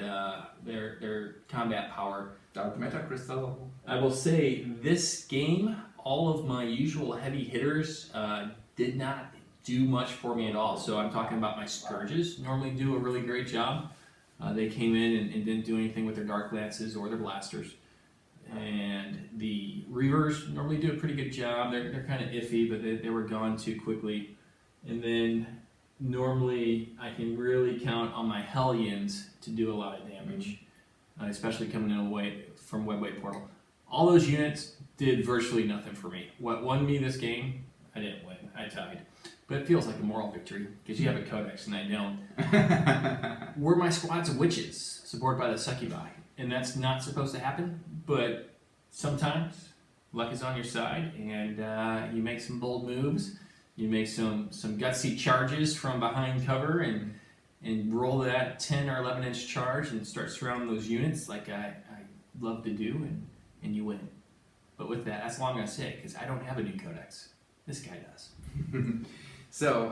their combat power. Dark Matter Crystal. I will say this game, all of my usual heavy hitters did not do much for me at all. So I'm talking about my Scourges normally do a really great job. They came in and didn't do anything with their Dark Lances or their Blasters. And the Reavers normally do a pretty good job. They're kind of iffy, but they were gone too quickly. And then normally I can really count on my Hellions to do a lot of damage, especially coming in away from Webway Portal. All those units did virtually nothing for me. What won me this game, I didn't win. I tied. But it feels like a moral victory because you have a codex and I don't. Were my squads of witches supported by the succubi? And that's not supposed to happen, but sometimes luck is on your side and you make some bold moves. You make some gutsy charges from behind cover and roll that 10 or 11 inch charge and start surrounding those units like I love to do, and you win. But with that, that's all I'm going to say because I don't have a new codex. This guy does. So,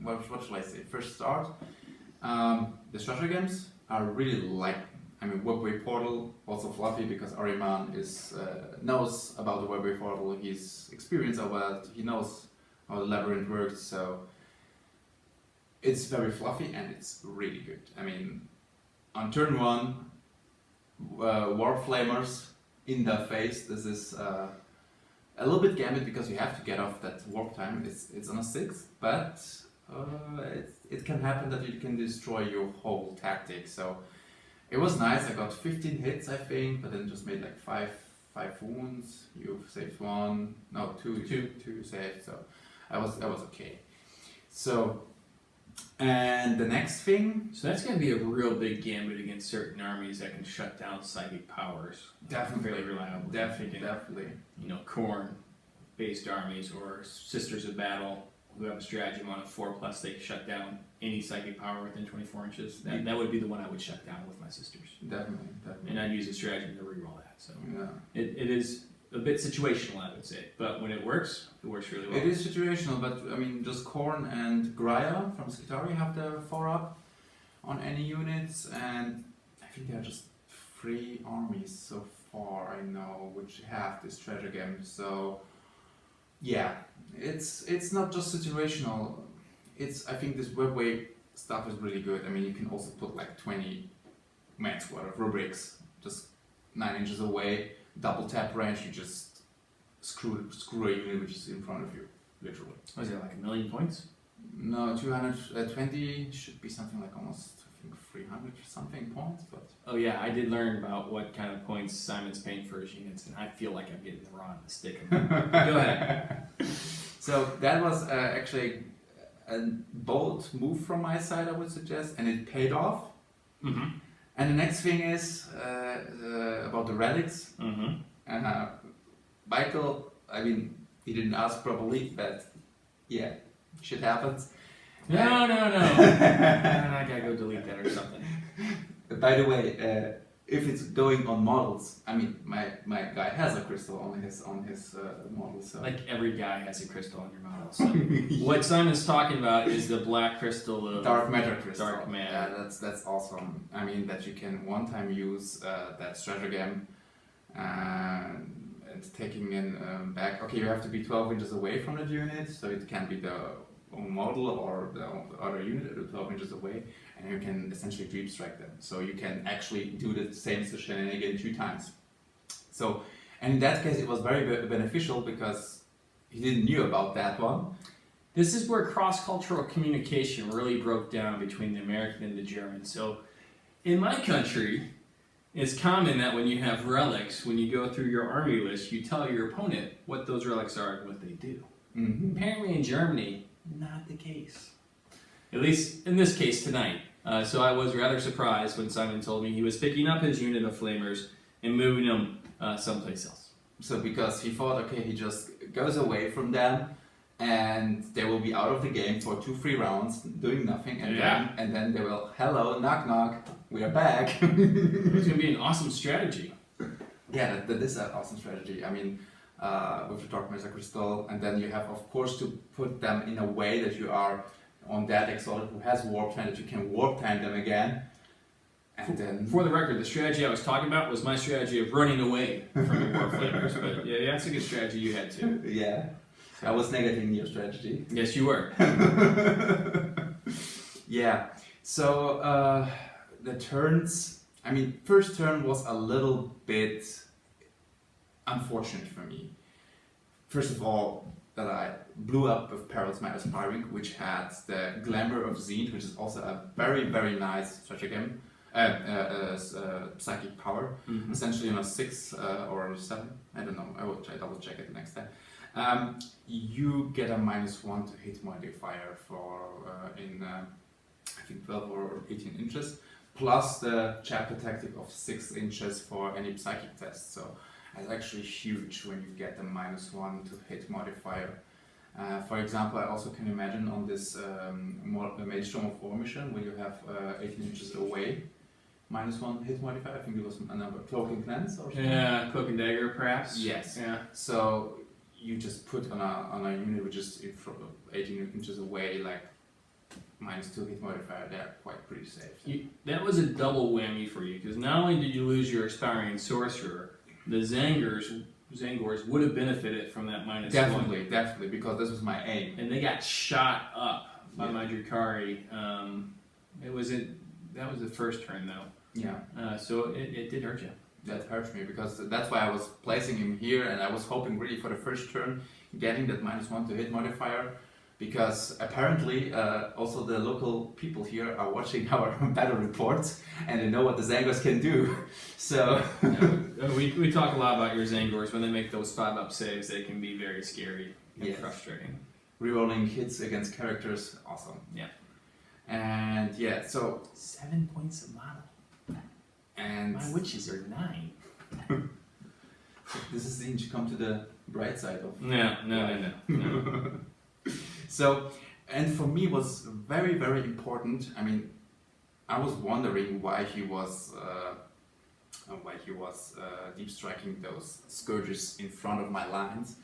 what shall I say? First start, the stratagems are really Webway Portal, also fluffy because Ariman knows about the Webway Portal, he's experienced about it, he knows how the labyrinth works, so it's very fluffy and it's really good. I mean, on turn 1, War Flamers in the face, this is a little bit gambit because you have to get off that warp time, it's on a 6, but it can happen that you can destroy your whole tactic. So it was nice. I got 15 hits, I think, but then just made like five wounds. You saved 2 saved. So I was okay. So and the next thing. So that's going to be a real big gambit against certain armies that can shut down psychic powers. Definitely, fairly reliable. Definitely. Khorne-based armies or Sisters of Battle who have a stratagem on a 4+, they shut down any psychic power within 24 inches. That would be the one I would shut down with my sisters. Definitely. And I'd use a stratagem to reroll that. So yeah. It is a bit situational, I would say. But when it works really well. It is situational, but I mean, just Khorne and Graya from Skitari have the 4-up on any units, and I think there are just 3 armies so far I know which have this stratagem. So yeah, it's not just situational. I think this Webway stuff is really good. I mean, you can also put like 20 man squad of rubrics just 9 inches away, double tap range. You just screw a unit which is in front of you, literally. Was it like 1 million points? No, 220 should be something like almost, I think, 300 something points. But oh yeah, I did learn about what kind of points Simon's paying for his units, and I feel like I'm getting the raw end of the stick. Go ahead. So that was actually a bold move from my side, I would suggest, and it paid off. Mm-hmm. And the next thing is about the relics. Mm-hmm. Michael, I mean, he didn't ask properly, but yeah, shit happens. No. I gotta go delete that or something. By the way, if it's going on models, I mean, my guy has a crystal on his model. So Like every guy has a crystal on your model. So what Simon's talking about is the black crystal of dark matter crystal. Dark matter. Yeah, that's awesome. I mean, that you can one time use that stratagem and taking in back. Okay, you have to be 12 inches away from the unit, so it can be the own model or the other unit 12 inches away, and you can essentially deep strike them. So you can actually do the same shenanigan 2 times. So, and in that case, it was very beneficial because he didn't knew about that one. This is where cross-cultural communication really broke down between the American and the German. So in my country, it's common that when you have relics, when you go through your army list, you tell your opponent what those relics are and what they do. Mm-hmm. Apparently in Germany, not the case. At least in this case tonight. So I was rather surprised when Simon told me he was picking up his unit of flamers and moving them someplace else. So because he thought, okay, he just goes away from them, and they will be out of the game for 2 free rounds, doing nothing, and then they will, hello, knock knock, we are back. It's going to be an awesome strategy. Yeah, that is an awesome strategy. I mean, with the Dark Matter Crystal, and then you have, of course, to put them in a way that you are on that exalted who has warp time, that you can warp time them again. And then, for the record, the strategy I was talking about was my strategy of running away from the war flamers. But yeah, that's a good strategy you had too. Yeah, I was negating your strategy. Yes, you were. Yeah. So the turns. I mean, first turn was a little bit unfortunate for me. First of all, that I blew up with Perils My Aspiring, which had the Glamour of Zenith, which is also a very, very nice stratagem, psychic power, essentially on a 6 or 7, I don't know, I will double check it next time. You get a -1 to hit modifier for I think 12 or 18 inches, plus the chapter tactic of 6 inches for any psychic test. So it's actually huge when you get the -1 to hit modifier. For example, I also can imagine on this Maelstrom of War mission where you have 18 inches away, -1 hit modifier. I think it was a number, Cloak and Cleanse or something. Yeah, Cloak and Dagger perhaps. Yes. Yeah. So you just put on a unit which is 18 inches away, like -2 hit modifier. They're quite pretty safe. That was a double whammy for you, because not only did you lose your Aspiring Sorcerer, the Zangors would have benefited from that -1. Definitely, because this was my aim. And they got shot up by my Drukhari. That was the first turn though. Yeah. So it did hurt you. That hurts me, because that's why I was placing him here, and I was hoping really for the first turn, getting that -1 to hit modifier, because apparently also the local people here are watching our battle reports, and they know what the Zangors can do. So we talk a lot about your Zangors. When they make those 5-up saves, they can be very scary and frustrating. Rerolling hits against characters, awesome. Yeah. And yeah, so 7 points a model. And my witches are 9. This is the inch. Come to the bright side of. No. So, and for me it was very, very important. I mean, I was wondering why he was deep striking those scourges in front of my lines.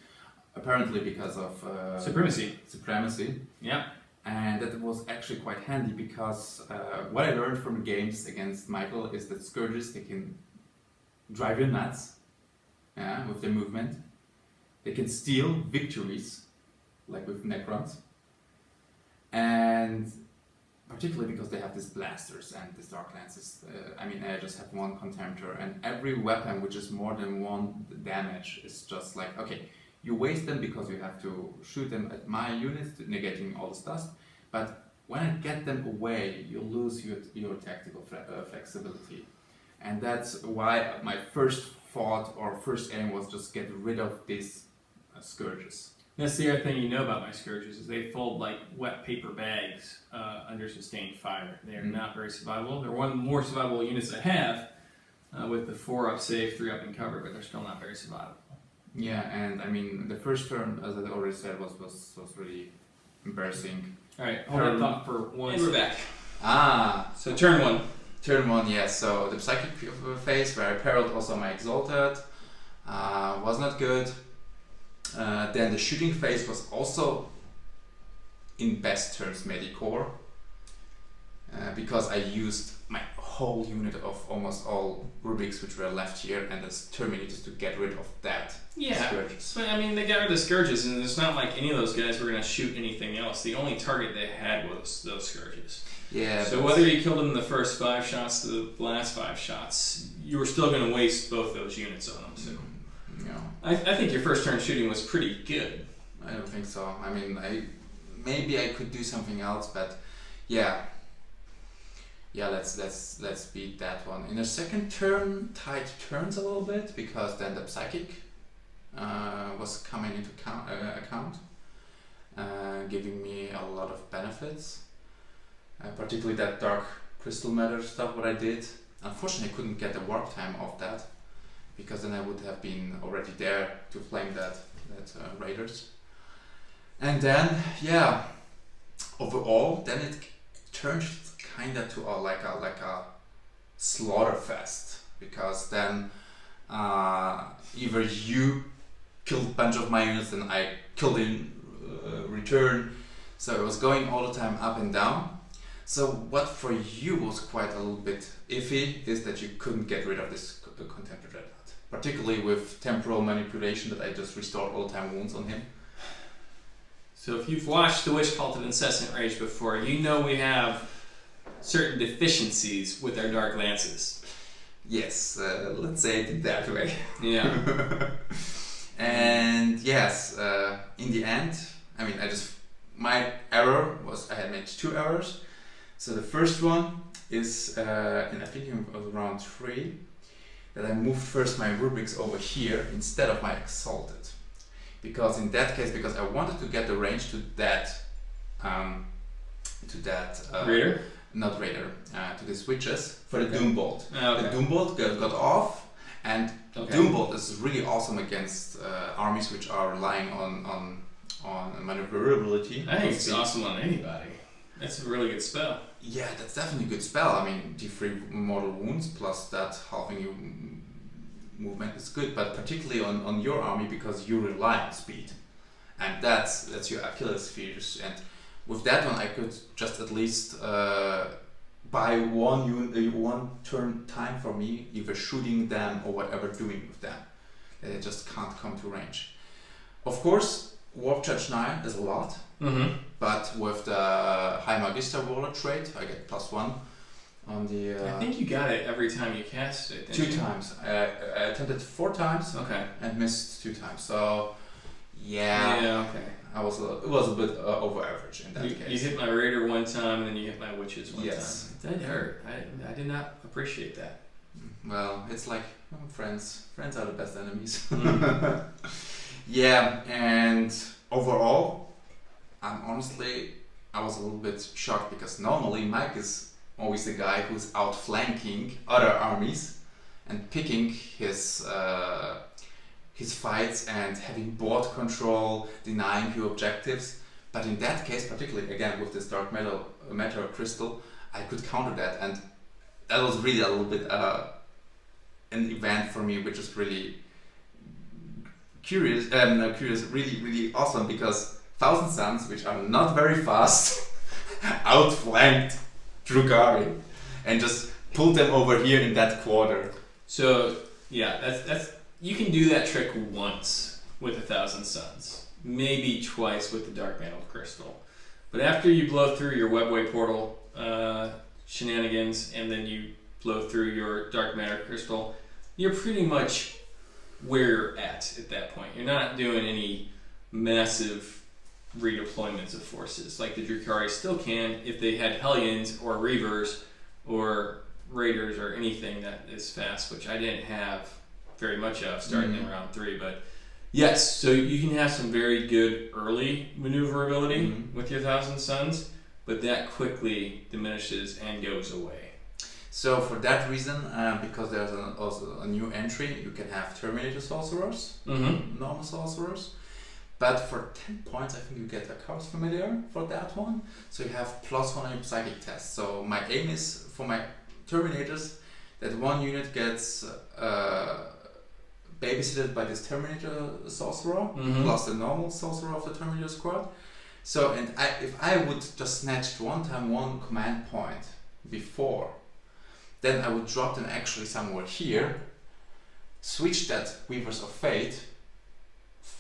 Apparently because of supremacy. Yeah. And that was actually quite handy, because what I learned from the games against Michael is that scourges, they can drive you nuts, with their movement. They can steal victories, like with Necrons. And particularly because they have these blasters and these dark lances. I just have 1 contemptor, and every weapon which is more than 1 damage is just like, okay, you waste them because you have to shoot them at my units, negating all this dust. But when I get them away, you lose your tactical flexibility. And that's why my first thought or first aim was just get rid of these scourges. That's the other thing you know about my scourges, is they fold like wet paper bags under sustained fire. They are not very survivable. They're one of the more survivable units I have, with the 4-up save, 3-up in cover, but they're still not very survivable. Yeah, and I mean the first turn, as I already said, was really embarrassing. All right, hold that thought for one. And we're back. So turn one. Turn 1, yes. So the psychic phase where I parried also my exalted was not good. Then the shooting phase was also in best terms Medicore, because I used my whole unit of almost all Rubiks which were left here and as Terminators to get rid of that. Yeah, Scourges. but I mean, they got rid of the Scourges, and it's not like any of those guys were going to shoot anything else. The only target they had was those Scourges. Yeah. So whether you killed them in the first 5 shots to the last 5 shots, you were still going to waste both those units on them. So No, I think your first turn shooting was pretty good. I don't think so. I mean, maybe I could do something else, but yeah. Let's beat that one. In the second turn, tide turns a little bit because then the psychic was coming into account, giving me a lot of benefits. Particularly that dark crystal matter stuff what I did. Unfortunately I couldn't get the warp time of that, because then I would have been already there to flame that raiders. And then overall then it turned kinda to like a slaughter fest, because then either you killed a bunch of my units and I killed in return, so it was going all the time up and down. So what for you was quite a little bit iffy is that you couldn't get rid of this Contemporary Dreadnought, particularly with temporal manipulation that I just restored all the time wounds on him. So if you've watched the Witch Cult of Incessant Rage before, you know we have certain deficiencies with our Dark Lances. Yes, let's say it that way. Yeah. And yes, in the end, I mean, my error was I had made 2 errors. So the first one is, and I think it was around 3, that I moved first my Rubriks over here instead of my Exalted. Because in that case, because I wanted to get the range to that Raider? Not Raider, to the switches for the Doombolt. Okay. The Doombolt got off, and Okay. Doombolt is really awesome against armies which are relying on maneuverability. I think it's awesome on anybody. That's a really good spell. Yeah, that's definitely a good spell. I mean, D3 mortal wounds plus that halving your movement is good, but particularly on your army because you rely on speed, and that's your Achilles heel. And with that one, I could just at least buy one turn time for me, either shooting them or whatever doing with them. They just can't come to range. Of course, Warp Charge 9 is a lot. Mm-hmm. But with the High Magister Warlord trait, I get +1 on the. I think you got it every time you cast it. 2 times. I attempted 4 times. Okay. And missed 2 times. So, yeah. Yeah. Okay. It was a bit over average in that case. You hit my Raider one time, and then you hit my Witches one Yes. time. That hurt. I did not appreciate that. Well, it's like friends. Friends are the best enemies. Mm. Yeah, and overall. Honestly, I was a little bit shocked because normally Mike is always the guy who's outflanking other armies and picking his fights and having board control, denying your objectives. But in that case, particularly again with this dark matter crystal, I could counter that, and that was really a little bit an event for me, which is really really awesome, because Thousand Suns, which are not very fast, outflanked Drukhari and just pulled them over here in that quarter. So yeah, that's you can do that trick once with 1,000 Suns, maybe twice with the Dark Mantle Crystal, but after you blow through your Webway Portal shenanigans and then you blow through your Dark Matter Crystal, you're pretty much where you're at that point. You're not doing any massive redeployments of forces like the Drukhari still can if they had Hellions or Reavers or Raiders or anything that is fast, which I didn't have very much of starting in round 3. But yes, so you can have some very good early maneuverability with your 1,000 Suns, but that quickly diminishes and goes away. So for that reason, because there's also a new entry, you can have Terminator Sorcerers, normal Sorcerers. But for 10 points, I think you get a Chaos Familiar for that one. So you have +1 on your Psychic test. So my aim is for my Terminators that one unit gets babysitted by this Terminator Sorcerer, plus the normal Sorcerer of the Terminator squad. So, and if I would just snatch one time one command point before, then I would drop them actually somewhere here, switch that Weavers of Fate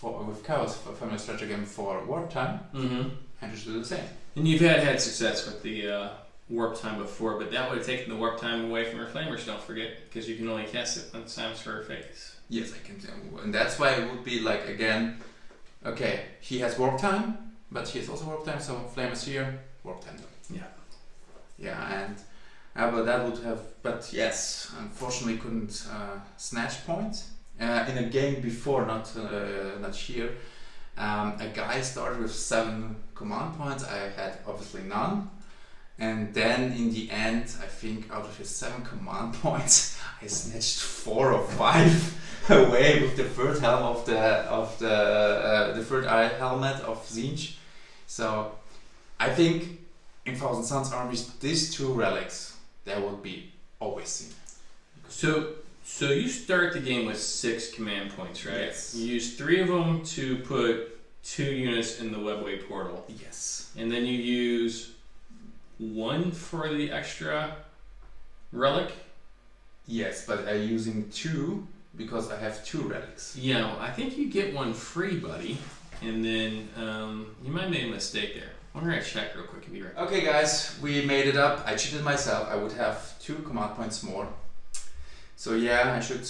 with Chaos Family Stratagem for Warp Time, and just do the same. And you've had success with the Warp Time before, but that would have taken the Warp Time away from your Flamers, don't forget, because you can only cast it 1 time for her face. Yes, I can. And that's why it would be like, again, okay, he has Warp Time, but he has also Warp Time, so Flamers here, Warp Time. Yeah. Yeah, and but that would have, but yes, unfortunately couldn't snatch points. In a game before, not here, a guy started with 7 command points. I had obviously none, and then in the end, I think out of his 7 command points, I snatched 4 or 5 away with the third helm of the third eye helmet of Zinj. So I think in Thousand Suns armies, these 2 relics that would be always seen. So you start the game with 6 command points, right? Yes. You use 3 of them to put 2 units in the Webway portal. Yes. And then you use 1 for the extra relic? Yes, but I'm using 2 because I have 2 relics. Yeah, well, I think you get 1 free, buddy. And then you might have made a mistake there. I'm gonna check real quick and be right back. Okay guys, we made it up. I cheated myself. I would have 2 command points more. So yeah, I should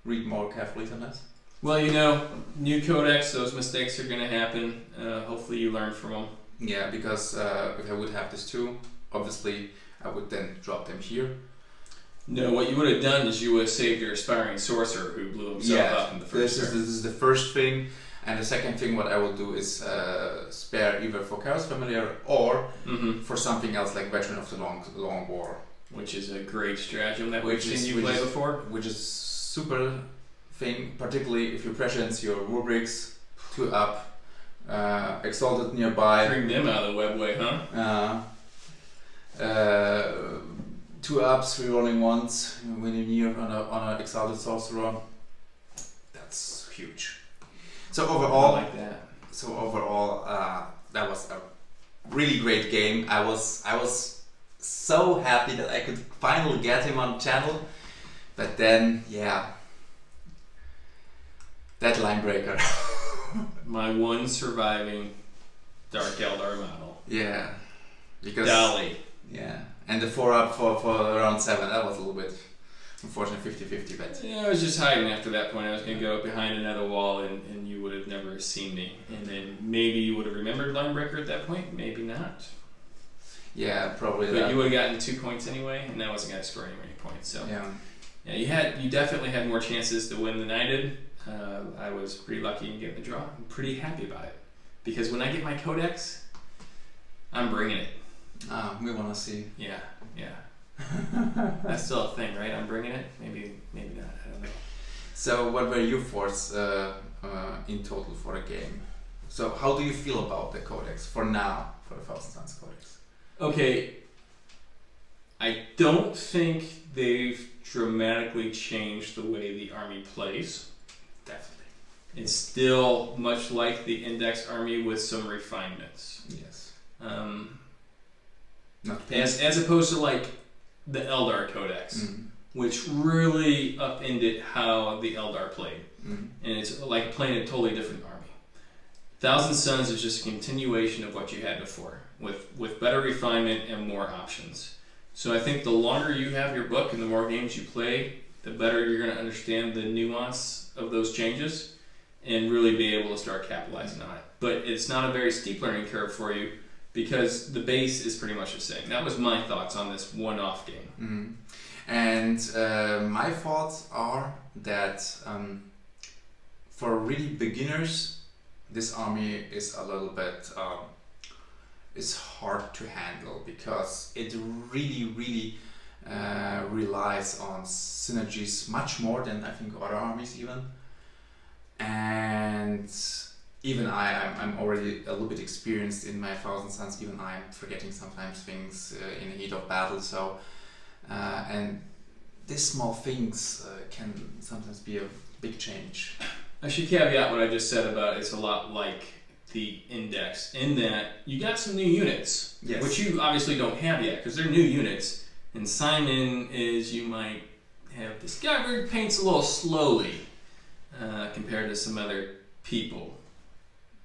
read more carefully than that. Well, you know, new codex, those mistakes are gonna happen. Hopefully you learn from them. Yeah, because if I would have this 2, obviously I would then drop them here. No, what you would have done is you would have saved your aspiring sorcerer who blew himself up in the first this is the first thing. And the second thing what I will do is spare either for Chaos Familiar or for something else like Veteran of the Long War. Which is a great stratagem that we've seen you play before. Which is super thing, particularly if you presence your rubrics 2 up, Exalted nearby. Bring them out of the Webway, huh? 2 ups, rerolling once when you're near on a Exalted Sorcerer. That's huge. So overall, I like that. That was a really great game. I was so happy that I could finally get him on channel, but then that line breaker. My 1 surviving Dark Eldar model. Yeah, because Dolly. Yeah, and the 4 up for round 7. That was a little bit unfortunate, 50-50, but Yeah, I was just hiding after that point. I was going to go behind another wall and you would have never seen me. And then maybe you would have remembered Linebreaker at that point, maybe not. yeah, probably. But you would have gotten 2 points anyway, and I wasn't going to score any points. So yeah, you definitely had more chances to win than I did. I was pretty lucky in getting the draw. I'm pretty happy about it. Because when I get my Codex, I'm bringing it. we want to see. Yeah. That's still a thing, right? I'm bringing it. Maybe not. I don't know. So, what were your thoughts in total for the game? So, how do you feel about the Codex for now, for the Thousand Suns Codex? Okay. I don't think they've dramatically changed the way the army plays. Definitely. It's still much like the Index army with some refinements. Yes. As opposed to like the Eldar Codex, which really upended how the Eldar played. And it's like playing a totally different army. Thousand Suns is just a continuation of what you had before, with better refinement and more options. So I think the longer you have your book and the more games you play, the better you're going to understand the nuance of those changes and really be able to start capitalizing on it. But it's not a very steep learning curve for you because the base is pretty much the same. That was my thoughts on this one-off game. And my thoughts are that for really beginners, this army is a little bit is hard to handle because it really relies on synergies much more than I think other armies even. And even I'm already a little bit experienced in my Thousand Suns. Even I'm forgetting sometimes things in the heat of battle. So, and these small things can sometimes be a big change. I should caveat what I just said about it's a lot like the Index in that you got some new units, Yes. which you obviously don't have yet because they're new units. And Simon, as you might have discovered, paints a little slowly compared to some other people,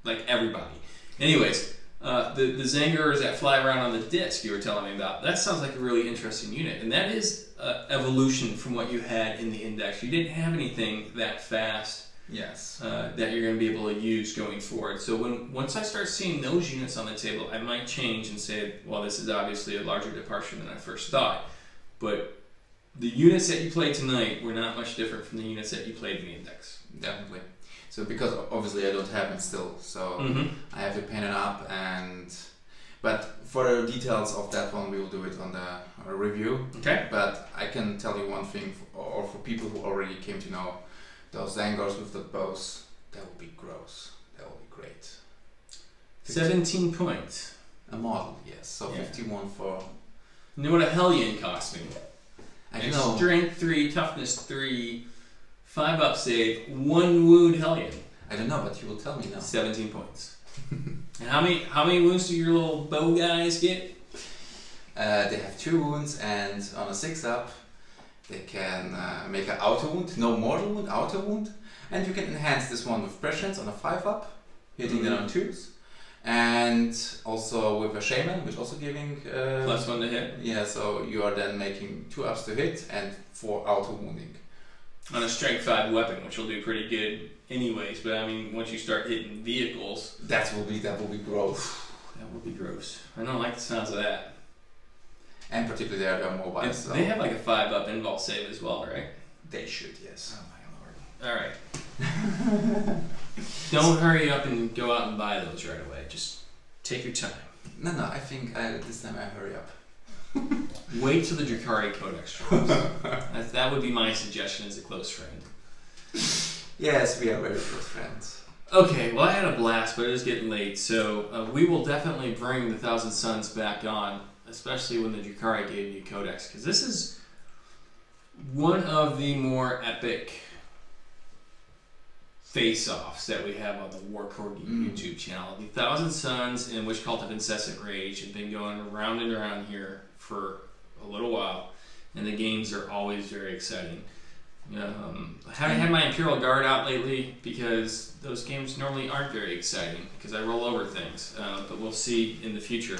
like everybody. Anyways, the Zangers that fly around on the disc you were telling me about, that sounds like a really interesting unit. And that is evolution from what you had in the Index. You didn't have anything that fast. Yes. That you're going to be able to use going forward. So once I start seeing those units on the table, I might change and say, well, this is obviously a larger departure than I first thought. But the units that you played tonight were not much different from the units that you played in the Index. Definitely. So because obviously I don't have it still, so I have to paint it up. But for the details of that one, we will do it on the review. Okay. But I can tell you one thing, or for people who already came to know, those Zangars with the bows, that will be gross. That will be great. 17 points. A model, yes. So Yeah. 51 for... You know what a Hellion cost me? I don't know. Strength 3, Toughness 3, 5 up save, 1 wound Hellion. I don't know, but you will tell me now. 17 points. And how many wounds do your little bow guys get? They have 2 wounds, and on a 6 up, they can make an auto wound, no mortal wound, auto wound, and you can enhance this one with prescience on a 5 up, hitting them on 2s, and also with a shaman, which also giving +1 to hit. Yeah, so you are then making 2 ups to hit and 4 auto wounding. On a strength 5 weapon, which will do pretty good anyways, but I mean, once you start hitting vehicles... That will be gross. That will be gross. I don't like the sounds of that. And particularly they're mobile, so... They have like a 5 up invul save as well, right? They should, yes. Oh my lord. Alright. Don't hurry up and go out and buy those right away. Just take your time. No, I think this time I hurry up. Wait till the Drukhari Codex drops. That would be my suggestion as a close friend. Yes, we are very close friends. Okay, well I had a blast, but it is getting late, so we will definitely bring the Thousand Suns back on, especially when the Drukhari gave a new codex, because this is one of the more epic face-offs that we have on the War Corgi YouTube channel. The Thousand Suns and Witch Cult of Incessant Rage have been going around and around here for a little while, and the games are always very exciting. I haven't had my Imperial Guard out lately because those games normally aren't very exciting because I roll over things, but we'll see in the future.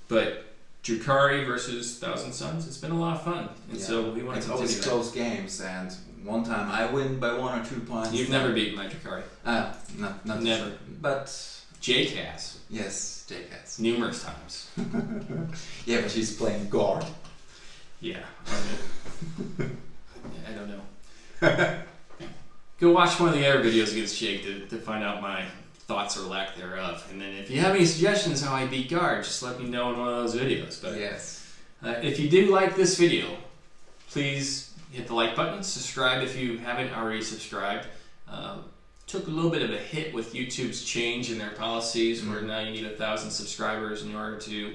But Drukhari versus Thousand Suns, it's been a lot of fun, and so we want to continue always that. close games, and one time I win by 1 or 2 points. You've never beaten my Drukhari. Not Never. But Jake has. yes, Jake has. Numerous times. Yeah, but she's playing guard. Yeah. I don't know. Go watch one of the other videos against Jake to find out my thoughts or lack thereof. And then if you have any suggestions how I beat guard, just let me know in one of those videos. But Yes. if you did like this video, please hit the like button. Subscribe if you haven't already subscribed. Took a little bit of a hit with YouTube's change in their policies, where now you need 1,000 subscribers in order to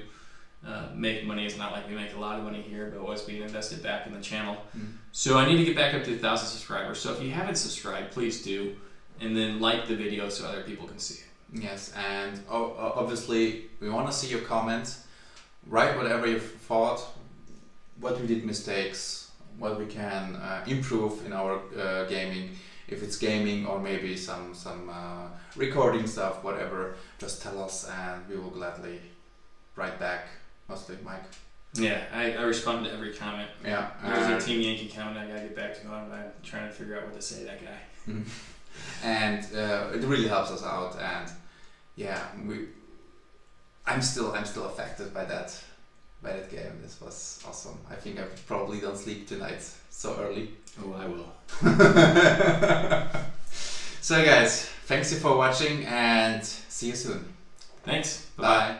make money. It's not like we make a lot of money here, but what's being invested back in the channel. So I need to get back up to 1,000 subscribers. So if you haven't subscribed, please do, and then like the video so other people can see it. Yes, and obviously we want to see your comments. Write whatever you thought, what we did mistakes, what we can improve in our gaming. If it's gaming or maybe some recording stuff, whatever, just tell us and we will gladly write back. Mostly Mike. Yeah, I respond to every comment. Yeah. There's a Team Yankee comment I gotta get back to him. I'm trying to figure out what to say to that guy. And it really helps us out, and yeah, I'm still affected by that game. This was awesome. I think I probably don't sleep tonight so early. Oh, I will. So guys, thanks you for watching and see you soon. Thanks. Bye.